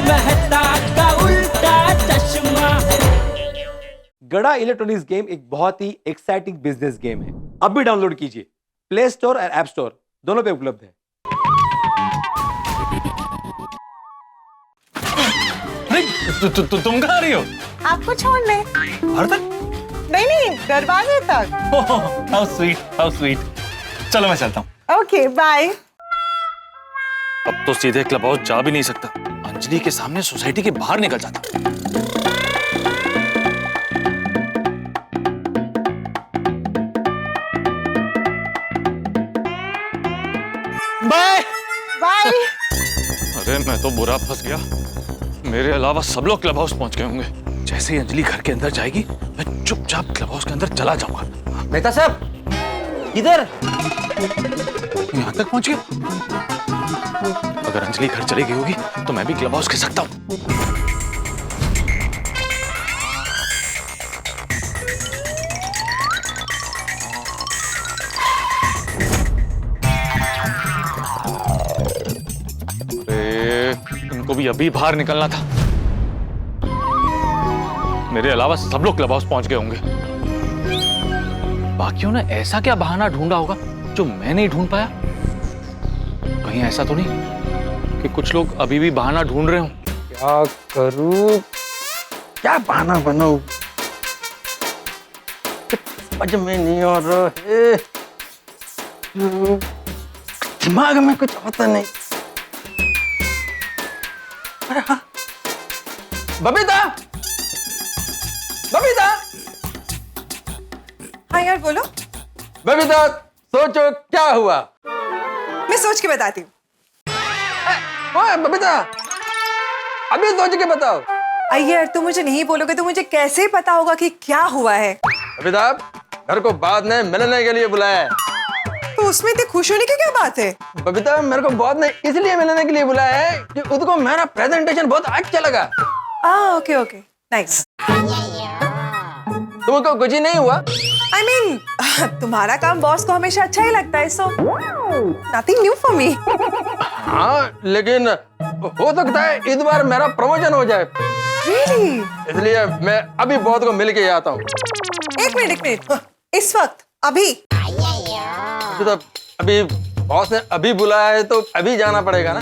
मेहता का उल्टा चश्मा। गड़ा इलेक्ट्रॉनिक्स गेम एक बहुत ही एक्साइटिंग बिजनेस गेम है। अब भी डाउनलोड कीजिए, प्ले स्टोर और ऐप स्टोर दोनों पे उपलब्ध है। तुम कहाँ रही हो? आपको छोड़ने। घर तक? नहीं, दरवाजे तक। How sweet, how sweet. चलो मैं चलता हूँ। Okay bye. अब तो सीधे क्लब हाउस जा भी नहीं सकता, अंजलि के सामने सोसाइटी के बाहर निकल जाता। Bye bye. अरे मैं तो बुरा फंस गया, मेरे अलावा सब लोग क्लब हाउस पहुंच गए होंगे। जैसे ही अंजलि घर के अंदर जाएगी मैं चुपचाप क्लब हाउस के अंदर चला जाऊंगा। मेहता साहब, इधर। यहाँ तक पहुंच गया। अगर अंजलि घर चली गई होगी तो मैं भी क्लब हाउस खिसक सकता हूँ। अरे इनको भी अभी बाहर निकलना था। मेरे अलावा सब लोग क्लब हाउस पहुंच गए होंगे। बाकियों ने ऐसा क्या बहाना ढूंढा होगा जो मैं नहीं ढूंढ पाया? कहीं ऐसा तो नहीं कि कुछ लोग अभी भी बहाना ढूंढ रहे हो? क्या करूं, क्या बहाना बनाऊं, समझ में नहीं आ रहा है। दिमाग में कुछ होता नहीं। अरे हाँ, बबीता, बबीता। हाँ यार बोलो। बबीता, सोचो क्या हुआ। मैं सोच के बताती हूँ। ओए बबीता, अभी सोच के बताओ। अय्यर तुम मुझे नहीं बोलोगे तो मुझे कैसे पता होगा कि क्या हुआ है? बबीता, घर को बाद में मिलने के लिए बुलाया है। तो उसमें इतनी खुश होने की क्या बात है? बबीता, मेरे को बहुत ने इसलिए मिलने के लिए बुलाया है कि उसको मेरा प्रेजेंटेशन बहुत अच्छा लगा। Okay okay nice. तुमको कुछ ही नहीं हुआ? I mean, तुम्हारा काम बॉस को हमेशा अच्छा ही लगता है, so nothing new for me. हाँ, लेकिन हो सकता है इस बार मेरा प्रमोशन हो जाए। Really? इसलिए मैं अभी बॉस को मिल के आता हूँ। एक मिनट, इस वक्त अभी? तो अभी बॉस ने अभी बुलाया है तो अभी जाना पड़ेगा ना।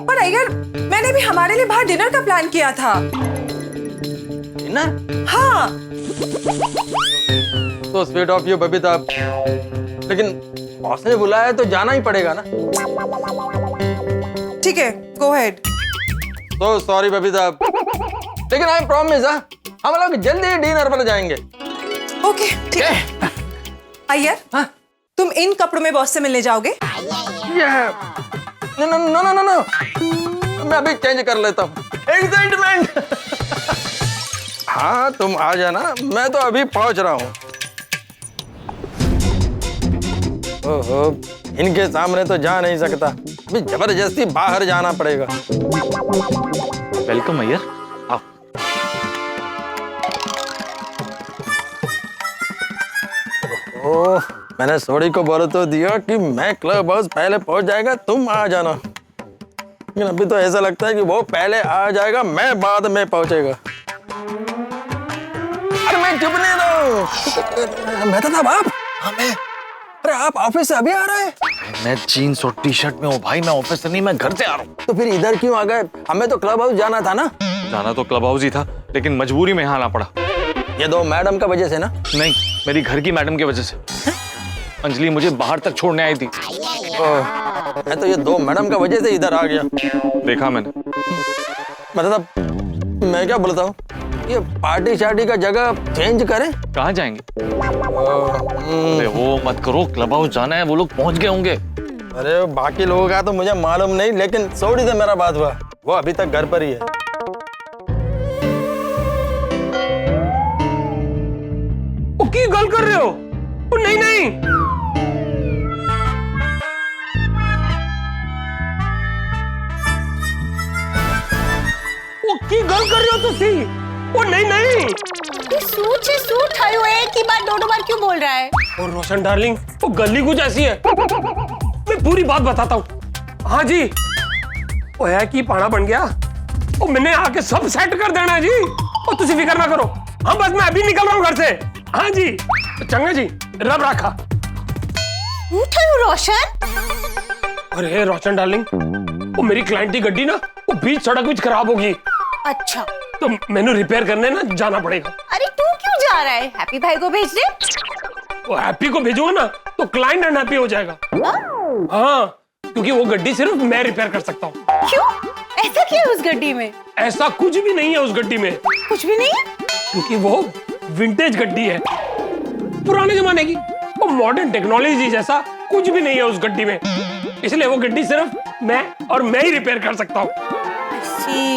पर अय्यर मैंने भी हमारे लिए बाहर डिनर का प्लान किया था। डिनर? हाँ। तो स्वीट ऑफ यू बबीता, लेकिन बॉस ने बुलाया है तो जाना ही पड़ेगा ना। ठीक है, गो अहेड। तो सॉरी बबीता, लेकिन आई प्रॉमिस हम लोग जल्दी ही डिनर पर जाएंगे। ओके ठीक है। अय्यर हाँ? तुम इन कपड़ों में बॉस से मिलने जाओगे? No no no no no no, मैं अभी चेंज कर लेता हूँ। एक्साइटमेंट। हाँ तुम आ जाना, मैं तो अभी पहुंच रहा हूँ। ओहो, इनके सामने तो जा नहीं सकता, अभी जबरदस्ती बाहर जाना पड़ेगा। वेलकम अय्यर, आओ। ओह, मैंने सोडी को बोल तो दिया कि मैं क्लब हाउस पहले पहुंच जाएगा, तुम आ जाना। लेकिन अभी तो ऐसा लगता है कि वो पहले आ जाएगा, मैं बाद में पहुंचेगा। अरे मैं चुप नहीं रहा। मैं तो आप? हाँ मैं। अरे आप ऑफिस से अभी आ रहे हैं? मैं जीन्स और टी शर्ट में हूँ भाई, मैं ऑफिस से नहीं, मैं घर से आ रहा हूँ। तो फिर इधर क्यों आ गए? हमें तो क्लब हाउस जाना था ना। जाना तो क्लब हाउस ही था, लेकिन मजबूरी में यहाँ आना पड़ा। ये दो मैडम का वजह से ना? नहीं, मेरी घर की मैडम की वजह से। अंजलि मुझे बाहर तक छोड़ने आई थी। मैं तो ये दो मैडम का वजह से इधर आ गया। देखा मैंने। मतलब मैं क्या बोलता हूँ, ये पार्टी शार्टी का जगह चेंज करें? कहाँ जाएंगे? अरे वो मत करो, क्लब हाउस जाना है, वो लोग पहुंच गए होंगे। अरे बाकी लोगों का तो मुझे मालूम नहीं, लेकिन सोडी से मेरा बात हुआ, वो अभी तक घर पर ही है। की गल कर रहे हो? नहीं नहीं, वो की गल कर रहे हो तुसी? वो नहीं नहीं, सूट से सूट आयो, एक ही बात दो बार क्यों बोल रहा है? और रोशन डार्लिंग, वो गली कुछ ऐसी है, मैं पूरी बात बताता हूँ। हाँ जी, वो है कि पाना बन गया, ओ मैंने आके सब सेट कर देना है जी। ओ तुसी फिक्र ना करो, हाँ बस मैं अभी निकल रहा हूँ घर से। हाँ जी चंगा जी, रब रखा। उठो रोशन। अरे रोशन डार्लिंग, वो मेरी क्लाइंट की गड्डी ना वो बीच सड़क बीच खराब होगी, अच्छा तो मैंने रिपेयर करने ना जाना पड़ेगा। अरे तू क्यों जा रहा है? हैप्पी भाई को भेज दे। वो हैप्पी को भेजूंगा ना तो क्लाइंट अनहैप्पी हो जाएगा। हाँ क्योंकि वो गड्डी सिर्फ मैं रिपेयर कर सकता हूँ। क्यों? ऐसा क्या है उस गड्डी में? ऐसा कुछ भी नहीं है उस गड्डी में। कुछ भी नहीं? क्योंकि वो विंटेज गड्डी है, पुराने जमाने की। वो मॉडर्न टेक्नोलॉजी जैसा कुछ भी नहीं है उस गड्डी में, इसलिए वो गड्डी सिर्फ मैं और मैं ही रिपेयर कर सकता हूँ।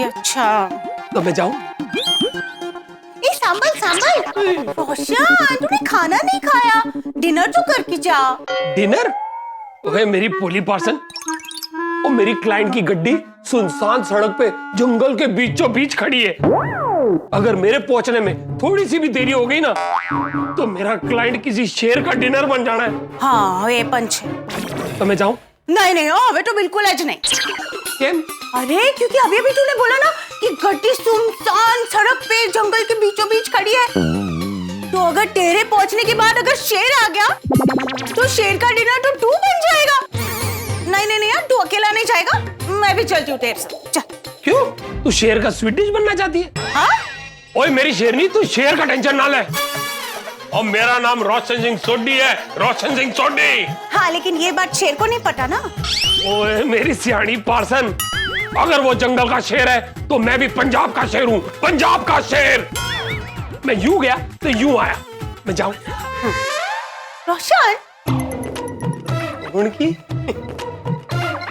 अच्छा तो मैं जाऊँ? सांभल सांभल। रोशन तूने खाना नहीं खाया, डिनर तो करके जा। डिनर? ओए मेरी पोली पार्सन, वो मेरी क्लाइंट की गड्डी सुनसान सड़क पे जंगल के बीचों बीच खड़ी है। अगर मेरे पहुंचने में थोड़ी सी भी देरी हो गई ना तो मेरा क्लाइंट किसी शेर का डिनर बन जाना है। हाँ ये पंच। तो मैं जाऊं? नहीं नहीं अबे तो बिल्कुल आज नहीं। क्यों? अरे क्योंकि अभी अभी तूने बोला ना कि गड्डी सुनसान सड़क पे जंगल के बीचों बीच खड़ी है, तो अगर तेरे पहुंचने के बाद अगर शेर आ गया तो शेर का डिनर तो तू बन जाएगा। नहीं नहीं नहीं यार, तू अकेला नहीं जाएगा, मैं भी चलती हूँ तेरे साथ। चल। क्यों? तू शेर का स्वीट डिश बनना चाहती है? हाँ? ओए मेरी शेरनी, तू शेर का टेंशन ना ले। और मेरा नाम रोशन सिंह सोडी है, रोशन सिंह सोडी। हाँ लेकिन ये बात शेर को नहीं पता ना। ओए मेरी सियाणी पार्सन, अगर वो जंगल का शेर है तो मैं भी पंजाब का शेर हूँ, पंजाब का शेर। मैं यूं गया तो यूं आया। मैं जाऊं? रोशन उनकी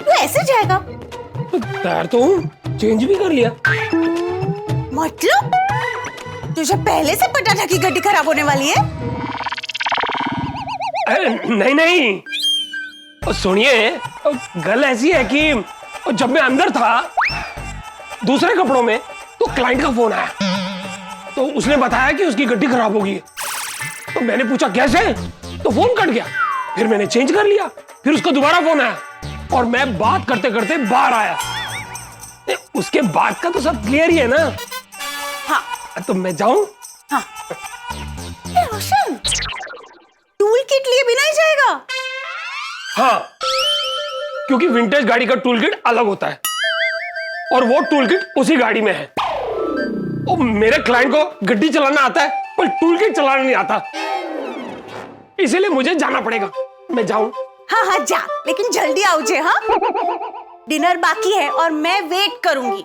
तू ऐसे जाएगा? तो तैयार तो हूँ, चेंज भी कर लिया। मतलब तुझे पहले से पता था कि गड्डी खराब होने वाली है? अरे नहीं नहीं, सुनिए, गल ऐसी है कि जब मैं अंदर था दूसरे कपड़ों में तो क्लाइंट का फोन आया, तो उसने बताया कि उसकी गड्डी खराब होगी। तो मैंने पूछा कैसे, तो फोन कट गया। फिर मैंने चेंज कर लिया, फिर उसका दोबारा फोन आया और मैं बात करते करते बाहर आया। उसके बाद का तो सब क्लियर ही है ना? हाँ। तो मैं जाऊं? हाँ। रोशन टूल किट लिए बिना ही जाएगा? हाँ, क्योंकि विंटेज गाड़ी का टूल किट अलग होता है और वो टूल किट उसी गाड़ी में है। और मेरे क्लाइंट को गड्डी चलाना आता है पर टूल किट चलाना नहीं आता, इसीलिए मुझे जाना पड़ेगा। मैं जाऊं? हाँ हाँ जा, लेकिन जल्दी आओ जे। हाँ डिनर बाकी है और मैं वेट करूंगी।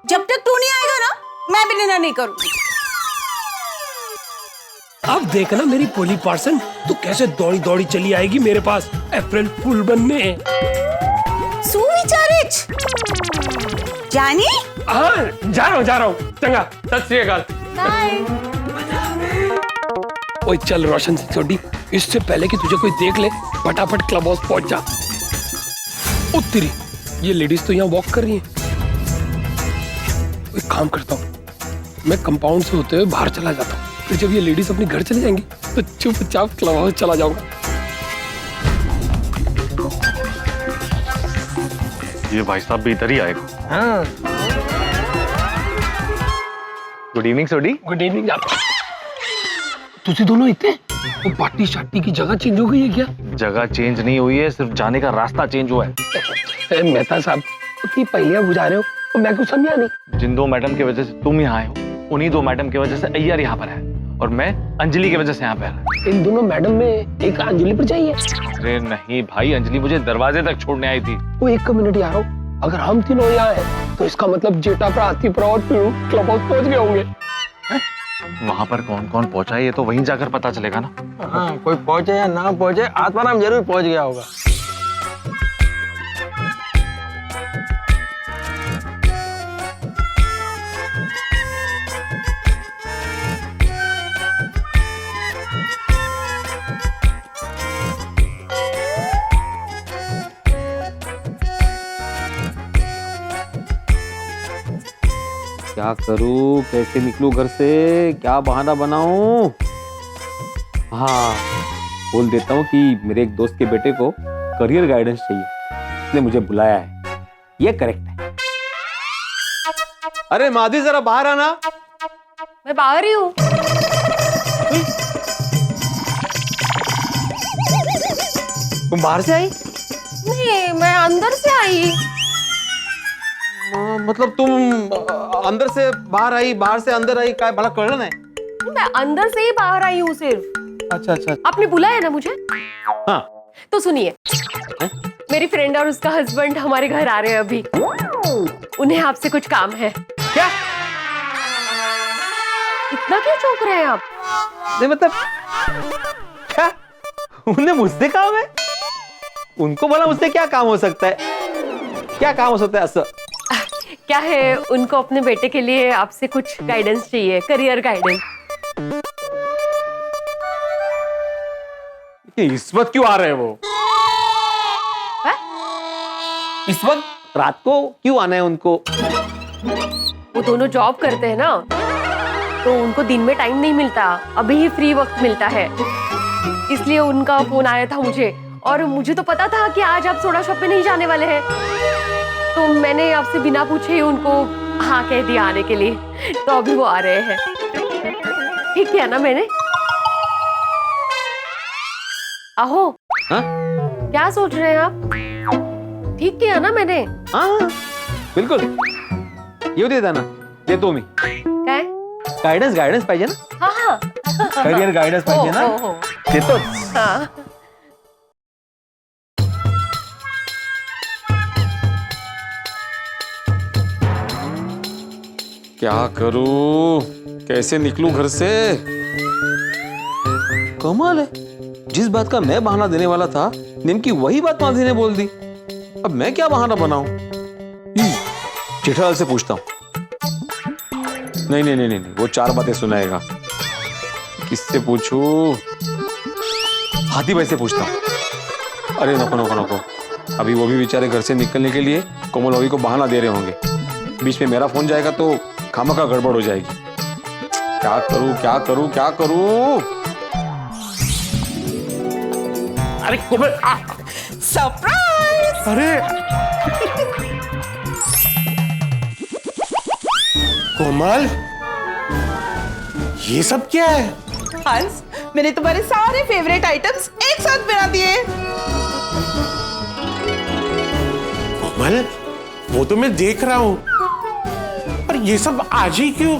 जब तक तू नहीं आएगा ना मैं भी डिनर नहीं करूंगी। अब देखना मेरी पोली पार्सन, तू कैसे दौड़ी दौड़ी चली आएगी मेरे पास अप्रैल फूल बनने। सुविचारिच जानी? हाँ जा रहा हूँ। चंगा, सत श्री अकाल। ओए चल रोशन सिंह सोडी, इससे पहले कि तुझे कोई देख ले फटाफट क्लब हाउस पहुंच जा। ओ तेरी, ये लेडीज तो यहाँ वॉक कर रही हैं। एक काम करता हूँ, मैं कंपाउंड से होते हुए बाहर चला जाता हूँ, फिर जब ये लेडीज अपने घर चले जाएंगी तो चुपचाप क्लब हाउस चला जाऊंगा। ये भाई साहब भी इधर ही आएगा। हाँ good evening Sodhi. Good evening. तुझे दोनों इतने वो पार्टी शार्टी की जगह चेंज हो गई है क्या? जगह चेंज नहीं हुई है, सिर्फ जाने का रास्ता चेंज हुआ है। मेहता साहब की पहलियां बुझा रहे हो तो मैं कुछ समझा नहीं। जिन दो मैडम की वजह से तुम यहाँ आए हो, उन्हीं दो मैडम की वजह से अय्यर यहाँ पर है और मैं अंजलि की वजह से यहाँ पे है। इन दोनों मैडम में एक अंजलि पर चाहिए। अरे नहीं भाई, अंजलि मुझे दरवाजे तक छोड़ने आई थी। वो एक कम्युनिटी आ रहा हूँ, अगर हम तीनों यहाँ हैं तो इसका मतलब जेठा पर आती पर और पीड़ू क्लब हाउस पहुंच गए होंगे। वहाँ पर कौन कौन पहुंचा है ये तो वहीं जाकर पता चलेगा ना। हाँ, कोई पहुंचे या ना पहुंचे, आत्माराम जरूर पहुंच गया होगा। क्या करूं, कैसे निकलूं घर से, क्या बहाना बनाऊं? हाँ, बोल देता हूँ कि मेरे एक दोस्त के बेटे को करियर गाइडेंस चाहिए, इसलिए मुझे बुलाया है। ये करेक्ट है। अरे माधवी जरा बाहर आना। मैं बाहर ही हूँ। तुम बाहर से आई? नहीं, मैं अंदर से आई। मतलब तुम अंदर से बाहर आई, बाहर से अंदर आई, काय बड़ा कळलं नाही। मैं अंदर से ही बाहर आई हूँ सिर्फ। अच्छा अच्छा। आपने बुलाया ना मुझे? हाँ। तो सुनिए, मेरी फ्रेंड और उसका हस्बैंड हमारे घर आ रहे हैं अभी। उन्हें आपसे कुछ काम है। क्या? इतना क्यों चौंक रहे हैं आप? नहीं मतलब क्या? उन्हें मुझसे काम है? उनको बोला मुझसे क्या काम हो सकता है? क्या काम हो सकता है ऐसा? क्या है, उनको अपने बेटे के लिए आपसे कुछ गाइडेंस चाहिए, करियर गाइडेंस। इस वक्त क्यों आ रहे हैं वो? है? इस वक्त रात को क्यों आना है उनको? वो दोनों जॉब करते हैं ना, तो उनको दिन में टाइम नहीं मिलता, अभी ही फ्री वक्त मिलता है, इसलिए उनका फोन आया था मुझे। और मुझे तो पता था कि आज आप सोडा शॉप पे नहीं जाने वाले हैं, तो मैंने आपसे बिना पूछे ही उनको हाँ कह दिया आने के लिए। तो अभी वो आ रहे हैं। ठीक किया ना मैंने? आहो। हाँ? क्या सोच रहे हैं आप? ठीक किया ना मैंने? हाँ बिल्कुल। येऊ दे ना, देतो मी। काय? गाइडेंस पाहिजे ना? हाँ हाँ। करियर गाइडेंस पाहिजे ना? हो। देतो। हाँ। क्या करूं, कैसे निकलूं घर से? कमाल है, जिस बात का मैं बहाना देने वाला था, नेमकी वही बात माधवी ने बोल दी। अब मैं क्या बहाना बनाऊं? जेठालाल से पूछता हूं। नहीं, वो 4 बातें सुनाएगा। किससे पूछूं? हाथी भाई से पूछता हूं। अरे नको, अभी वो भी बेचारे घर से निकलने के लिए कोमल भाभी को बहाना दे रहे होंगे। बीच में मेरा फोन जाएगा तो खामखा गड़बड़ हो जाएगी। क्या करूं? अरे कोमल, सरप्राइज! अरे कोमल, ये सब क्या है? हंस, मैंने तुम्हारे सारे फेवरेट आइटम्स एक साथ बना दिए। कोमल, वो तो मैं देख रहा हूँ, पर ये सब आज ही क्यों?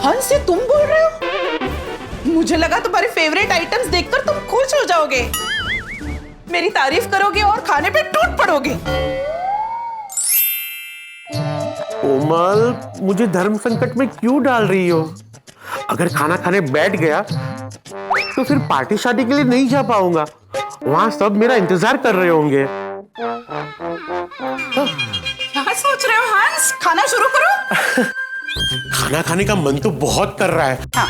हंस, ये तुम बोल रहे हो? मुझे लगा तुम्हारे फेवरेट आइटम्स देखकर तुम खुश हो जाओगे, मेरी तारीफ करोगे और खाने पे टूट पड़ोगे। कोमल, मुझे धर्म संकट में क्यों डाल रही हो? अगर खाना खाने बैठ गया तो फिर पार्टी शादी के लिए नहीं जा पाऊंगा। वहां सब मेरा इंतजार कर रहे होंगे। क्या सोच रहे हो हंस? खाना शुरू करो। खाना खाने का मन तो बहुत कर रहा है। हाँ।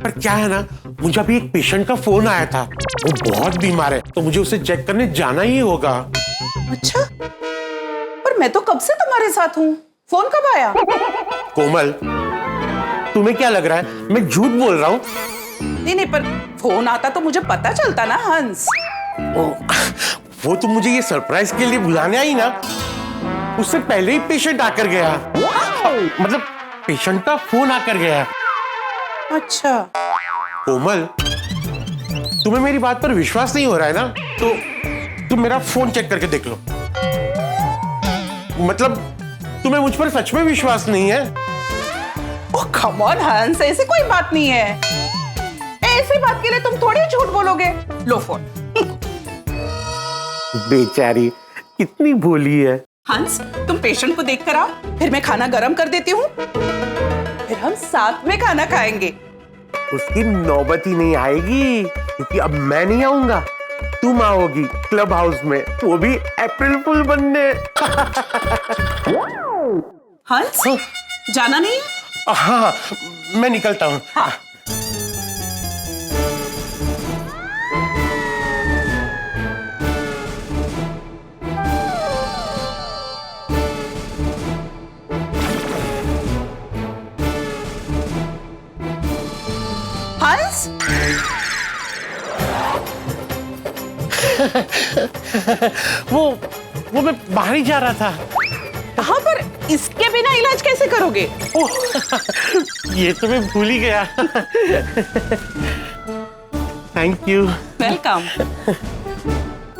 पर क्या है ना, मुझे अभी एक पेशेंट का फोन आया था। वो बहुत बीमार है, तो मुझे उसे चेक करने जाना ही होगा। अच्छा, पर मैं तो कब से तुम्हारे साथ हूँ, फोन कब आया? कोमल, तुम्हें क्या लग रहा है मैं झूठ बोल रहा हूँ? नहीं, पर फोन आता तो मुझे पता चलता ना हंस। वो तुम मुझे ये सरप्राइज के लिए बुलाने आई ना, उससे पहले ही पेशेंट आकर गया। मतलब पेशेंट का फोन आकर गया। अच्छा। कोमल, तुम्हें मेरी बात पर विश्वास नहीं हो रहा है ना, तो तुम मेरा फोन चेक करके देख लो। मतलब तुम्हें मुझ पर सच में विश्वास नहीं है? ओह कम ऑन हंस, ऐसी कोई बात नहीं है। ऐसी बात के लिए तुम थोड़ी झूठ बोलोगे। लो फोन। बेचारी कितनी भोली है। हंस, तुम पेशेंट को देख कर आओ, फिर मैं खाना गरम कर देती हूँ, फिर हम साथ में खाना खाएंगे। उसकी नौबत ही नहीं आएगी, क्योंकि अब मैं नहीं आऊंगा, तुम आओगी क्लब हाउस में, वो भी अप्रैल फुल बनने। हंस, जाना नहीं? हाँ, मैं निकलता हूँ। हाँ। हंस, वो मैं बाहर ही जा रहा था। कहाँ पर इसके बिना इलाज कैसे करोगे? ये तो मैं भूल ही गया। Thank you. वेलकम।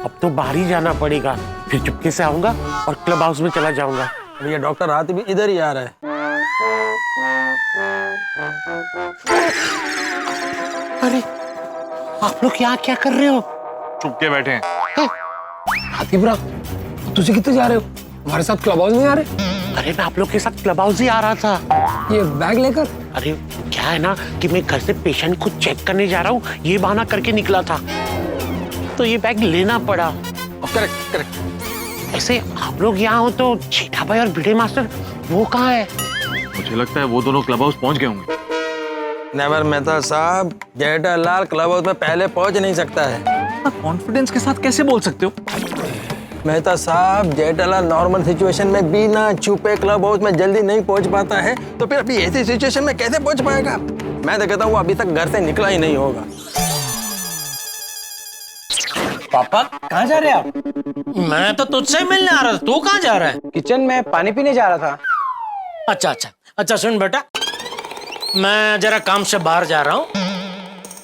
अब तो बाहर ही जाना पड़ेगा, फिर चुपके से आऊंगा और क्लब हाउस में चला जाऊंगा। भैया डॉक्टर रात भी इधर ही आ रहा है। अरे आप लोग यहाँ क्या कर रहे हो? चुप के बैठे हैं। हाथीपुरा, तुझे कितने जा रहे हो? हमारे साथ क्लब हाउस नहीं आ रहे? अरे मैं आप लोग के साथ क्लब हाउस ही आ रहा था। ये बैग लेकर? अरे क्या है ना कि मैं घर से पेशेंट को चेक करने जा रहा हूँ, ये बहाना करके निकला था, तो ये बैग लेना पड़ा। Correct correct. ऐसे आप लोग यहाँ हो तो छेठा भाई और भिड़े मास्टर वो कहाँ है? मुझे लगता है वो दोनों क्लब हाउस पहुंच गए होंगे। नेवर मेहता साहब, जेठालाल क्लब हाउस में पहले पहुंच नहीं सकता है। कॉन्फिडेंस के साथ कैसे बोल सकते हो? मेहता साहब, जेठालाल नॉर्मल सिचुएशन में बिना छुपे क्लब हाउस में जल्दी नहीं पहुंच पाता है, तो फिर अभी ऐसी सिचुएशन में कैसे पहुंच पाएगा? मैं तो कहता हूँ वो अभी तक घर से निकला ही नहीं होगा। पापा कहाँ जा रहे हैं आप? मैं तो तुझसे ही मिलने आ रहा था, तू कहाँ जा रहा है? किचन में पानी पीने जा रहा था। अच्छा अच्छा अच्छा, सुन बेटा, मैं जरा काम से बाहर जा रहा हूँ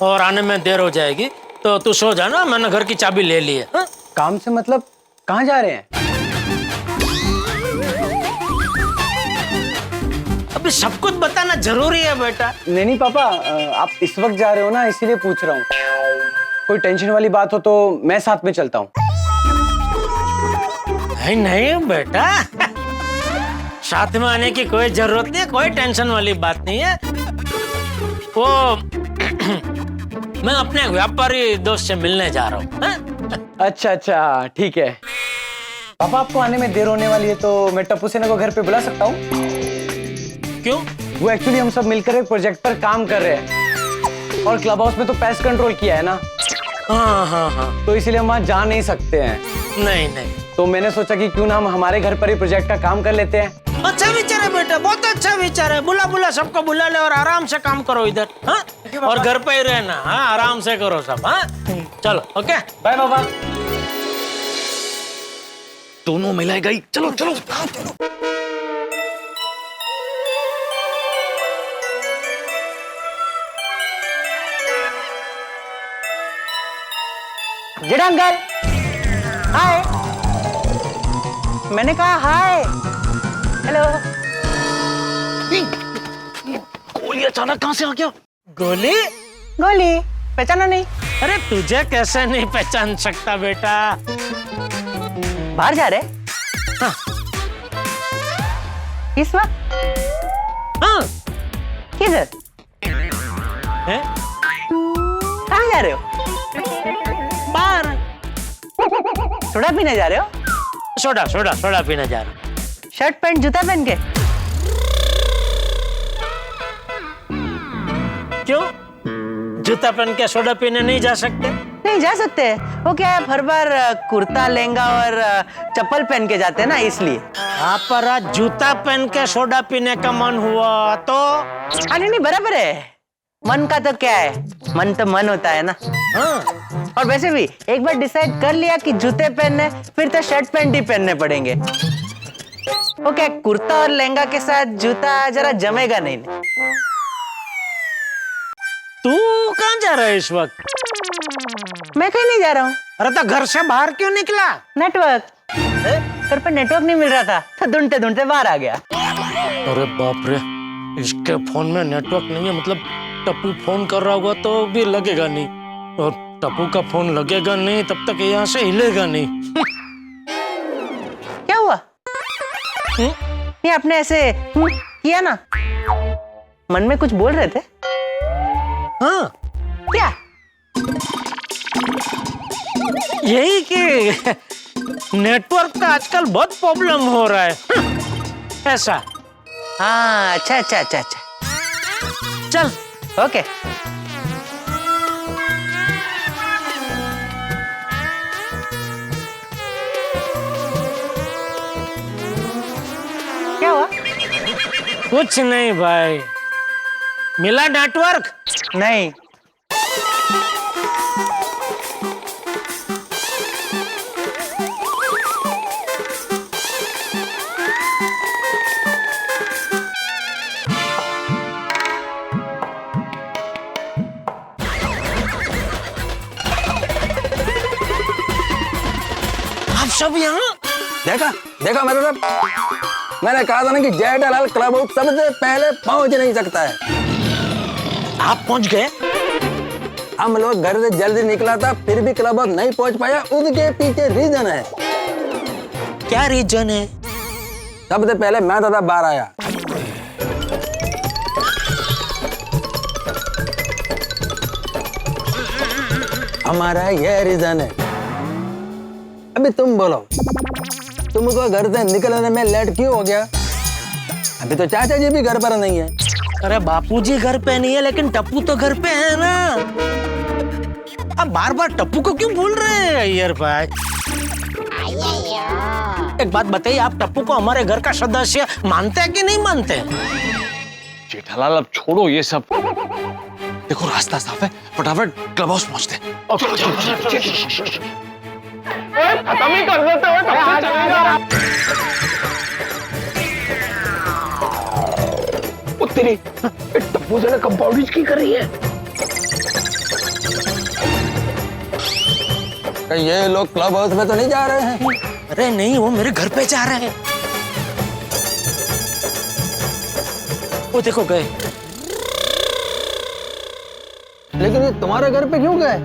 और आने में देर हो जाएगी, तो तू सो जाना, मैंने घर की चाबी ले ली है। हाँ? काम से मतलब कहाँ जा रहे हैं? अभी सब कुछ बताना जरूरी है बेटा। नहीं पापा, आप इस वक्त जा रहे हो ना, इसीलिए पूछ रहा हूँ। कोई टेंशन वाली बात हो तो मैं साथ में चलता हूँ। नहीं नहीं बेटा, साथ में आने की कोई जरूरत नहीं है, कोई टेंशन वाली बात नहीं है। वो मैं अपने व्यापारी दोस्त से मिलने जा रहा हूँ। अच्छा अच्छा, ठीक है। पापा आपको आने में देर होने वाली है, तो मैं टप्पू सेना को घर पे बुला सकता हूँ? क्यों? वो एक्चुअली हम सब मिलकर एक प्रोजेक्ट पर काम कर रहे हैं और क्लब हाउस में तो पेस्ट कंट्रोल किया है ना। हाँ हाँ हाँ, तो इसीलिए हम वहाँ जा नहीं सकते हैं। नहीं नहीं, तो मैंने सोचा कि क्यों ना हम हमारे घर पर ही प्रोजेक्ट का काम कर लेते हैं। अच्छा विचार है बेटा, बहुत अच्छा विचार है। बुला बुला सबको बुला ले और आराम से काम करो इधर। हाँ? और घर पे ही रहना। हाँ, आराम से करो सब। हाँ, चलो ओके, बाय पापा। दोनों मिलाई गई। चलो चलो चलो। जेठा अंकल, हाय। मैंने कहा हाय। हेलो। गोली अचानक कहाँ से आ गया? गोली? गोली पहचाना नहीं? अरे तुझे कैसे नहीं पहचान सकता बेटा? बाहर जा रहे? हाँ। इस वक्त? हाँ। किधर? है? कहाँ जा रहे हो? बाहर। सोडा पीने जा रहे हो? सोडा सोडा सोडा पीने जा रहा हूँ। शर्ट पैंट जूता पहन के? क्यों? जूता पहन के सोडा पीने नहीं जा सकते? नहीं जा सकते। वो क्या है, हर बार कुर्ता लहंगा और चप्पल पहन के जाते हैं ना, इसलिए। आप पर आज जूता पहन के सोडा पीने का मन हुआ तो? नहीं बराबर है। मन का तो क्या है, मन तो मन होता है ना। हाँ। और वैसे भी एक बार डिसाइड कर लिया कि जूते पहनने, फिर तो शर्ट पैंट ही पहनने पड़ेंगे। ओके, कुर्ता और लहंगा के साथ जूता जरा जमेगा नहीं। तू कहाँ जा रहा है इस वक्त? मैं कहीं नहीं जा रहा हूँ। अरे तो घर से बाहर क्यों निकला? नेटवर्क, घर पर नेटवर्क नहीं मिल रहा था, तो ढूंढते ढूंढते बाहर आ गया। अरे बाप रे, इसके फोन में नेटवर्क नहीं है, मतलब टप्पू फोन कर रहा होगा तो भी लगेगा नहीं, और टप्पू का फोन लगेगा नहीं तब तक यहाँ से हिलेगा नहीं। क्या हुआ? ये आपने ऐसे किया ना, मन में कुछ बोल रहे थे? हाँ, क्या? यही कि नेटवर्क का आजकल बहुत प्रॉब्लम हो रहा है। ऐसा। हाँ, अच्छा अच्छा अच्छा अच्छा, चल ओके। क्या हुआ? कुछ नहीं भाई, मिला नेटवर्क? नहीं। सब यहाँ? देखा देखा मेरे रब, मैंने कहा था ना कि जेठालाल क्लब हाउस सबसे पहले पहुंच नहीं सकता है। आप पहुंच गए? हम लोग घर से जल्दी निकला था, फिर भी क्लब हाउस नहीं पहुंच पाया। उसके पीछे रीजन है। क्या रीजन है? सबसे पहले मैं दादा बाहर आया। हमारा यह रीजन है। अभी तुम बोलो, तुमको घर से निकलने में लेट क्यों हो गया? अभी तो चाचा जी भी घर पर नहीं है। अरे बापूजी घर पे नहीं है, लेकिन टप्पू तो घर पे है ना। अब बार बार टप्पू को क्यों भूल रहे हैं अय्यर भाई? एक बात बताइए, आप टप्पू को हमारे घर का सदस्य मानते हैं कि नहीं मानते हैं? जेठालाल अब छोड़ो ये सब, देखो रास्ता साफ है, फटाफट क्लब हाउस पहुंचते हैं। खत्म ही कर देते हो, तेरी टप्पू से कंपाउंड की कर रही है। ये लोग क्लब हाउस में तो नहीं जा रहे हैं? अरे नहीं, वो मेरे घर पे जा रहे हैं। वो देखो गए। लेकिन ये तुम्हारे घर पे क्यों गए?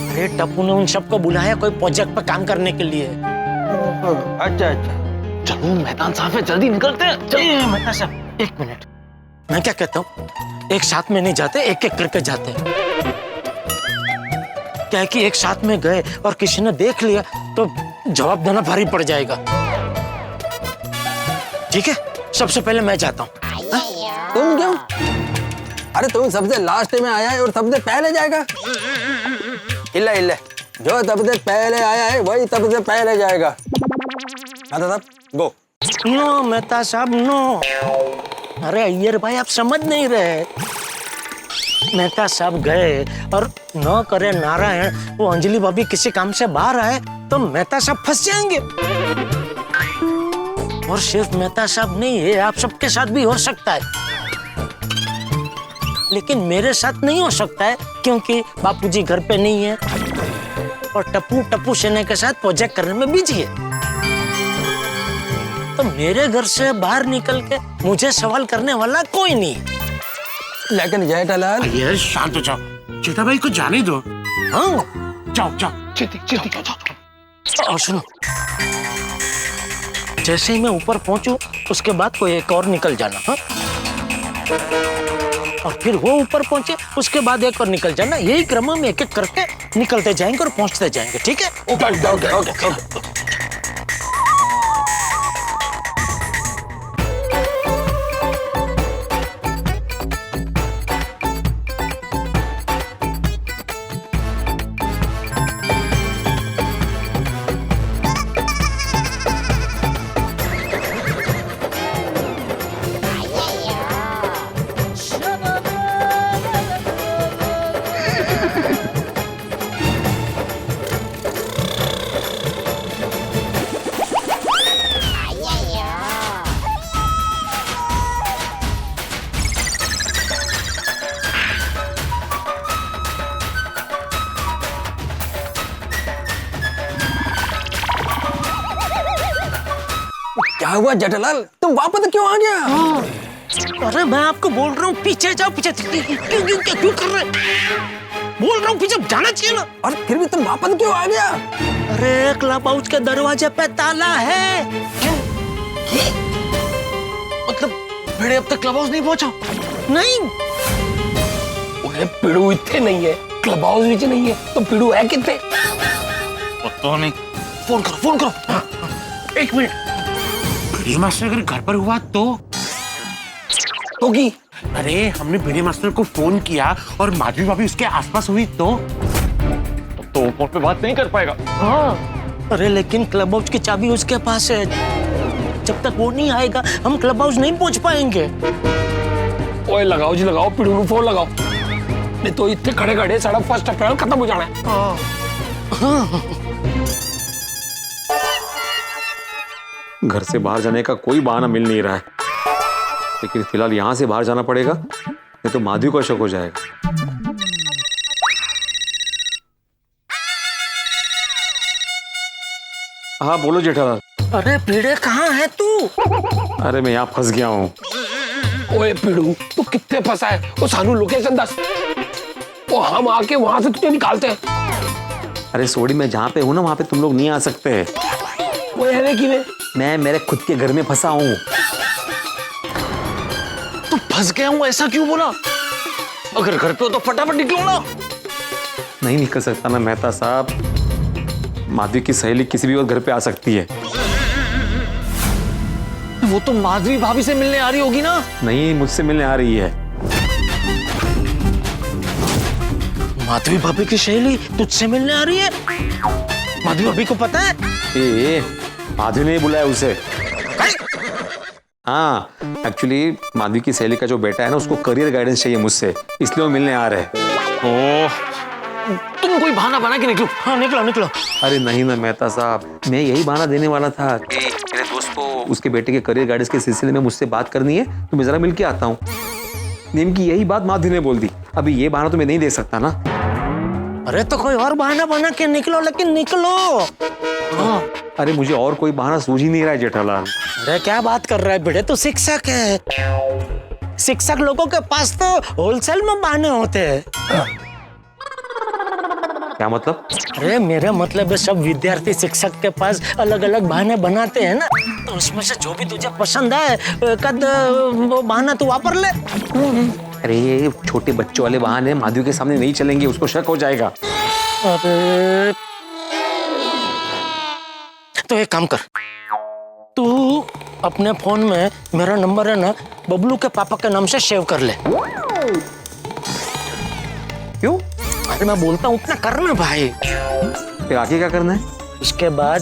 अरे टप्पू ने उन सबको बुलाया कोई प्रोजेक्ट पर काम करने के लिए। अच्छा अच्छा, चलो मैदान साफ है, जल्दी निकलते हैं। मेहता साहब एक मिनट, मैं क्या कहता हूँ, एक साथ में नहीं जाते, एक एक करके जाते हैं। क्या है कि एक साथ में गए और किसी ने देख लिया तो जवाब देना भारी पड़ जाएगा। ठीक है, सबसे पहले मैं जाता हूँ। तुम क्यों? अरे तुम सबसे लास्ट में आया है और सबसे पहले जाएगा? इल्ले इल्ले, जो सबसे पहले आया है वही सबसे पहले जाएगा। साहब गो। नो मेहता साहब नो। अरे अय्यर भाई आप समझ नहीं रहे। मेहता साहब गए और न करे नारायण, वो अंजलि भाभी किसी काम से बाहर आए तो मेहता साहब फंस जाएंगे। और सिर्फ मेहता साहब नहीं, ये आप सबके साथ भी हो सकता है, लेकिन मेरे साथ नहीं हो सकता है क्योंकि बापूजी घर पे नहीं है और टप्पू सेना के साथ प्रोजेक्ट करने में बिजी है। तो मेरे घर से बाहर निकल के मुझे सवाल करने वाला कोई नहीं। लेकिन जेठालाल, ये शांत हो जाओ, चेता भाई को जाने दो। हाँ जाओ जाओ, चिट्ठी और सुनो, जैसे ही मैं ऊपर पहुंचू उसके बाद कोई एक और निकल जाना। हाँ, और फिर वो ऊपर पहुंचे उसके बाद एक और निकल जाना। यही क्रम में एक एक करके निकलते जाएंगे और पहुंचते जाएंगे। ठीक है? Okay okay okay. क्या हुआ जेठालाल, तुम वापस क्यों आ गया? अरे मैं आपको बोल रहा हूँ पीछे जाओ, पीछे क्यों कर रहे? बोल रहा हूँ पीछे जाना चाहिए ना। और फिर भी तुम वापस क्यों आ गया? अरे क्लब हाउस के दरवाजे पे ताला है। मतलब भिड़े अब तक क्लब हाउस नहीं पहुंचा? नहीं, उन्हें पिड़ू इतने नहीं है, क्लब हाउस भी नहीं है, तो पिड़ू है कितने? पता नहीं। फोन करो। एक मिनट, भिड़े मास्टर अगर घर पर हुआ तो की अरे हमने भिड़े मास्टर को फोन किया और माधवी भाभी उसके आसपास हुई तो फोन पे बात नहीं कर पाएगा। हाँ, अरे लेकिन क्लब हाउस की चाबी उसके पास है। जब तक वो नहीं आएगा हम क्लब हाउस नहीं पहुंच पाएंगे। ओए लगाओ जी लगाओ, पिड़ू को फोन लगाओ, नहीं तो इतने खड़े खड़े सड़क फर्स्ट अप्रैल खत्म हो जाना है। घर से बाहर जाने का कोई बहाना मिल नहीं रहा है, लेकिन फिलहाल यहां से बाहर जाना पड़ेगा, नहीं तो माधवी को शक हो जाएगा। हाँ बोलो जेठालाल। अरे भिड़े कहाँ है तू? अरे मैं यहाँ फंस गया हूँ। ओए पीड़ू, तू कितने फंसा है? वो सानू लोकेशन दस, वो हम आके वहां से तुझे निकालते हैं। अरे सोडी, मैं जहाँ पे हूँ ना वहाँ पे तुम लोग नहीं आ सकते। वो है कि मैं मेरे खुद के घर में फंसा हूँ। तू फंस गया हूँ ऐसा क्यों बोला? अगर घर पे हो तो फटाफट निकलो ना। नहीं निकल सकता ना मेहता साहब। माधवी की सहेली किसी भी वक्त घर पे आ सकती है। वो तो माधवी भाभी से मिलने आ रही होगी ना? नहीं, मुझसे मिलने आ रही है। माधवी भाभी की सहेली तुझसे मिलने आ रही है? माधवी भाभी को पता है? माधवी ने बुलाया उसे। हाँ, एक्चुअली माधवी की सहेली का जो बेटा है ना, उसको करियर गाइडेंस चाहिए मुझसे, इसलिए वो मिलने आ रहे हैं। तुम कोई बहाना बना के निकलो। हाँ निकलो निकलो। अरे नहीं ना मेहता साहब, मैं यही बहाना देने वाला था कि मेरे दोस्त को उसके बेटे के करियर गाइडेंस के सिलसिले में मुझसे बात करनी है, तो मैं जरा मिल के आता हूँ। नेम की यही बात माधवी ने बोल दी। अभी ये बहाना तो मैं नहीं दे सकता ना। अरे तो कोई और बहाना बना के निकलो, लेकिन निकलो। हाँ। अरे मुझे और कोई बहाना सूझ ही नहीं रहा है जेठालाल। अरे क्या बात कर रहा है बेटे, तो शिक्षक है। शिक्षक लोगों के पास तो होलसेल में बहाने होते हैं। क्या मतलब? अरे मेरा मतलब है सब विद्यार्थी शिक्षक के पास अलग अलग बहाने बनाते हैं ना, तो उसमें से जो भी तुझे पसंद है कद वो बहाना तू वापर ले। अरे ये छोटे बच्चों वाले बहाने माधवी के सामने नहीं चलेंगे, उसको शक हो जाएगा। अरे तो एक काम कर, तू अपने फोन में मेरा नंबर है ना बबलू के पापा के नाम से सेव कर ले। क्यों? अरे मैं बोलता हूँ उतना करना भाई। फिर आगे क्या करना है? इसके बाद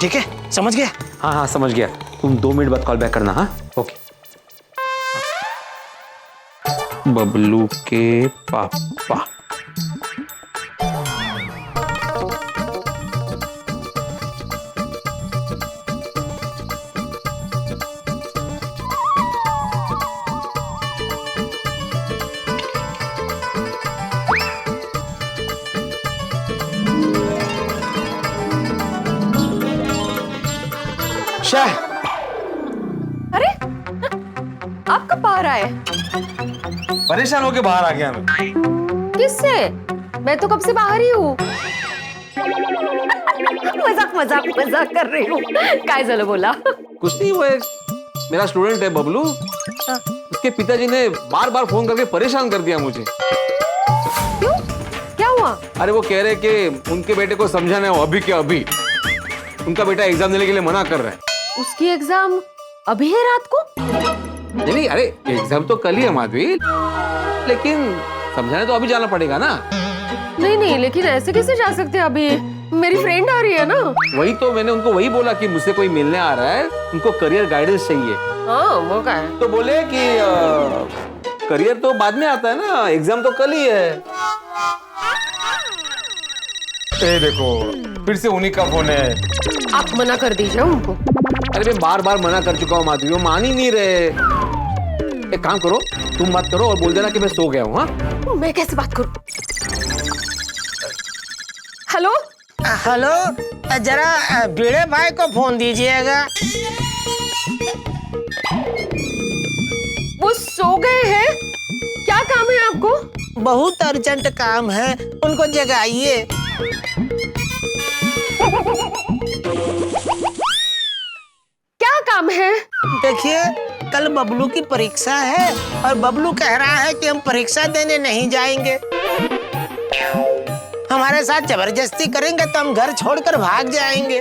ठीक है, समझ गया? हाँ हाँ समझ गया। तुम 2 मिनट बाद कॉल बैक करना। हाँ ओके। बबलू के पापा। अरे आप कब बाहर आए? परेशान होके बाहर आ गया मैं। किससे? मैं तो कब से बाहर ही हूँ। मजाक मजाक मजाक कर रही हूँ। काय झालं बोला? कुछ नहीं, वो एक मेरा स्टूडेंट है बबलू। उसके पिताजी ने बार बार फोन करके परेशान कर दिया मुझे। क्यों? क्या हुआ? अरे वो कह रहे कि उनके बेटे को समझाना है अभी के अभी। उनका बेटा एग्जाम देने के लिए मना कर रहा है। उसकी एग्जाम अभी है रात को? नहीं, अरे एग्जाम तो कल ही है माधवी, लेकिन समझाने तो अभी जाना पड़ेगा ना। नहीं, लेकिन ऐसे कैसे जा सकते हैं अभी? मेरी फ्रेंड आ रही है ना। वही तो मैंने उनको वही बोला कि मुझसे कोई मिलने आ रहा है, उनको करियर गाइडेंस चाहिए। हाँ वो क्या है? तो बोले कि करियर तो बाद में आता है ना, एग्जाम तो कल ही है। ए देखो, फिर से उन्हीं का फोन है। आप मना कर दीजिए उनको। अरे मैं बार बार मना कर चुका हूँ माधवी, वो मान ही नहीं रहे। एक काम करो, तुम बात करो और बोल देना कि मैं सो गया हूँ। हाँ मैं कैसे बात करूँ? हेलो हेलो, जरा भिड़े भाई को फोन दीजिएगा। वो सो गए हैं? क्या काम है आपको? बहुत अर्जेंट काम है, उनको जगाइए। क्या काम है? देखिए, कल बबलू की परीक्षा है और बबलू कह रहा है कि हम परीक्षा देने नहीं जाएंगे। हमारे साथ जबरदस्ती करेंगे तो हम घर छोड़कर भाग जाएंगे।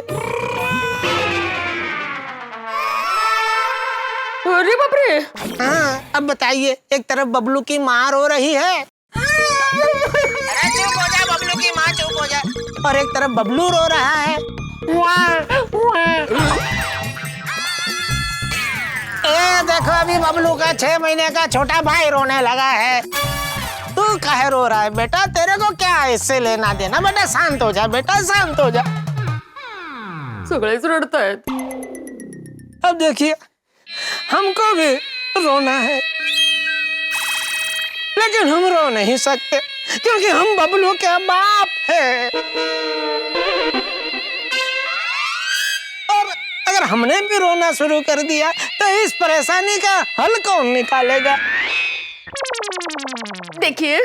अरे बाप रे! हाँ, अब बताइए, एक तरफ बबलू की माँ रो रही है, अरे चुप हो जा बबलू की माँ, चुप हो जा, और एक तरफ बबलू रो रहा है। ए देखो, अभी बबलू का 6 महीने का छोटा भाई रोने लगा है। तू काहे रो रहा है बेटा? तेरे को क्या है इससे लेना देना? बेटा शांत हो जा, बेटा शांत हो जा। सगळेच रडतायत। अब देखिए, हमको भी रोना है, लेकिन हम रो नहीं सकते क्योंकि हम बबलू के बाप हैं। और अगर हमने भी रोना शुरू कर दिया तो इस परेशानी का हल कौन निकालेगा? देखिए,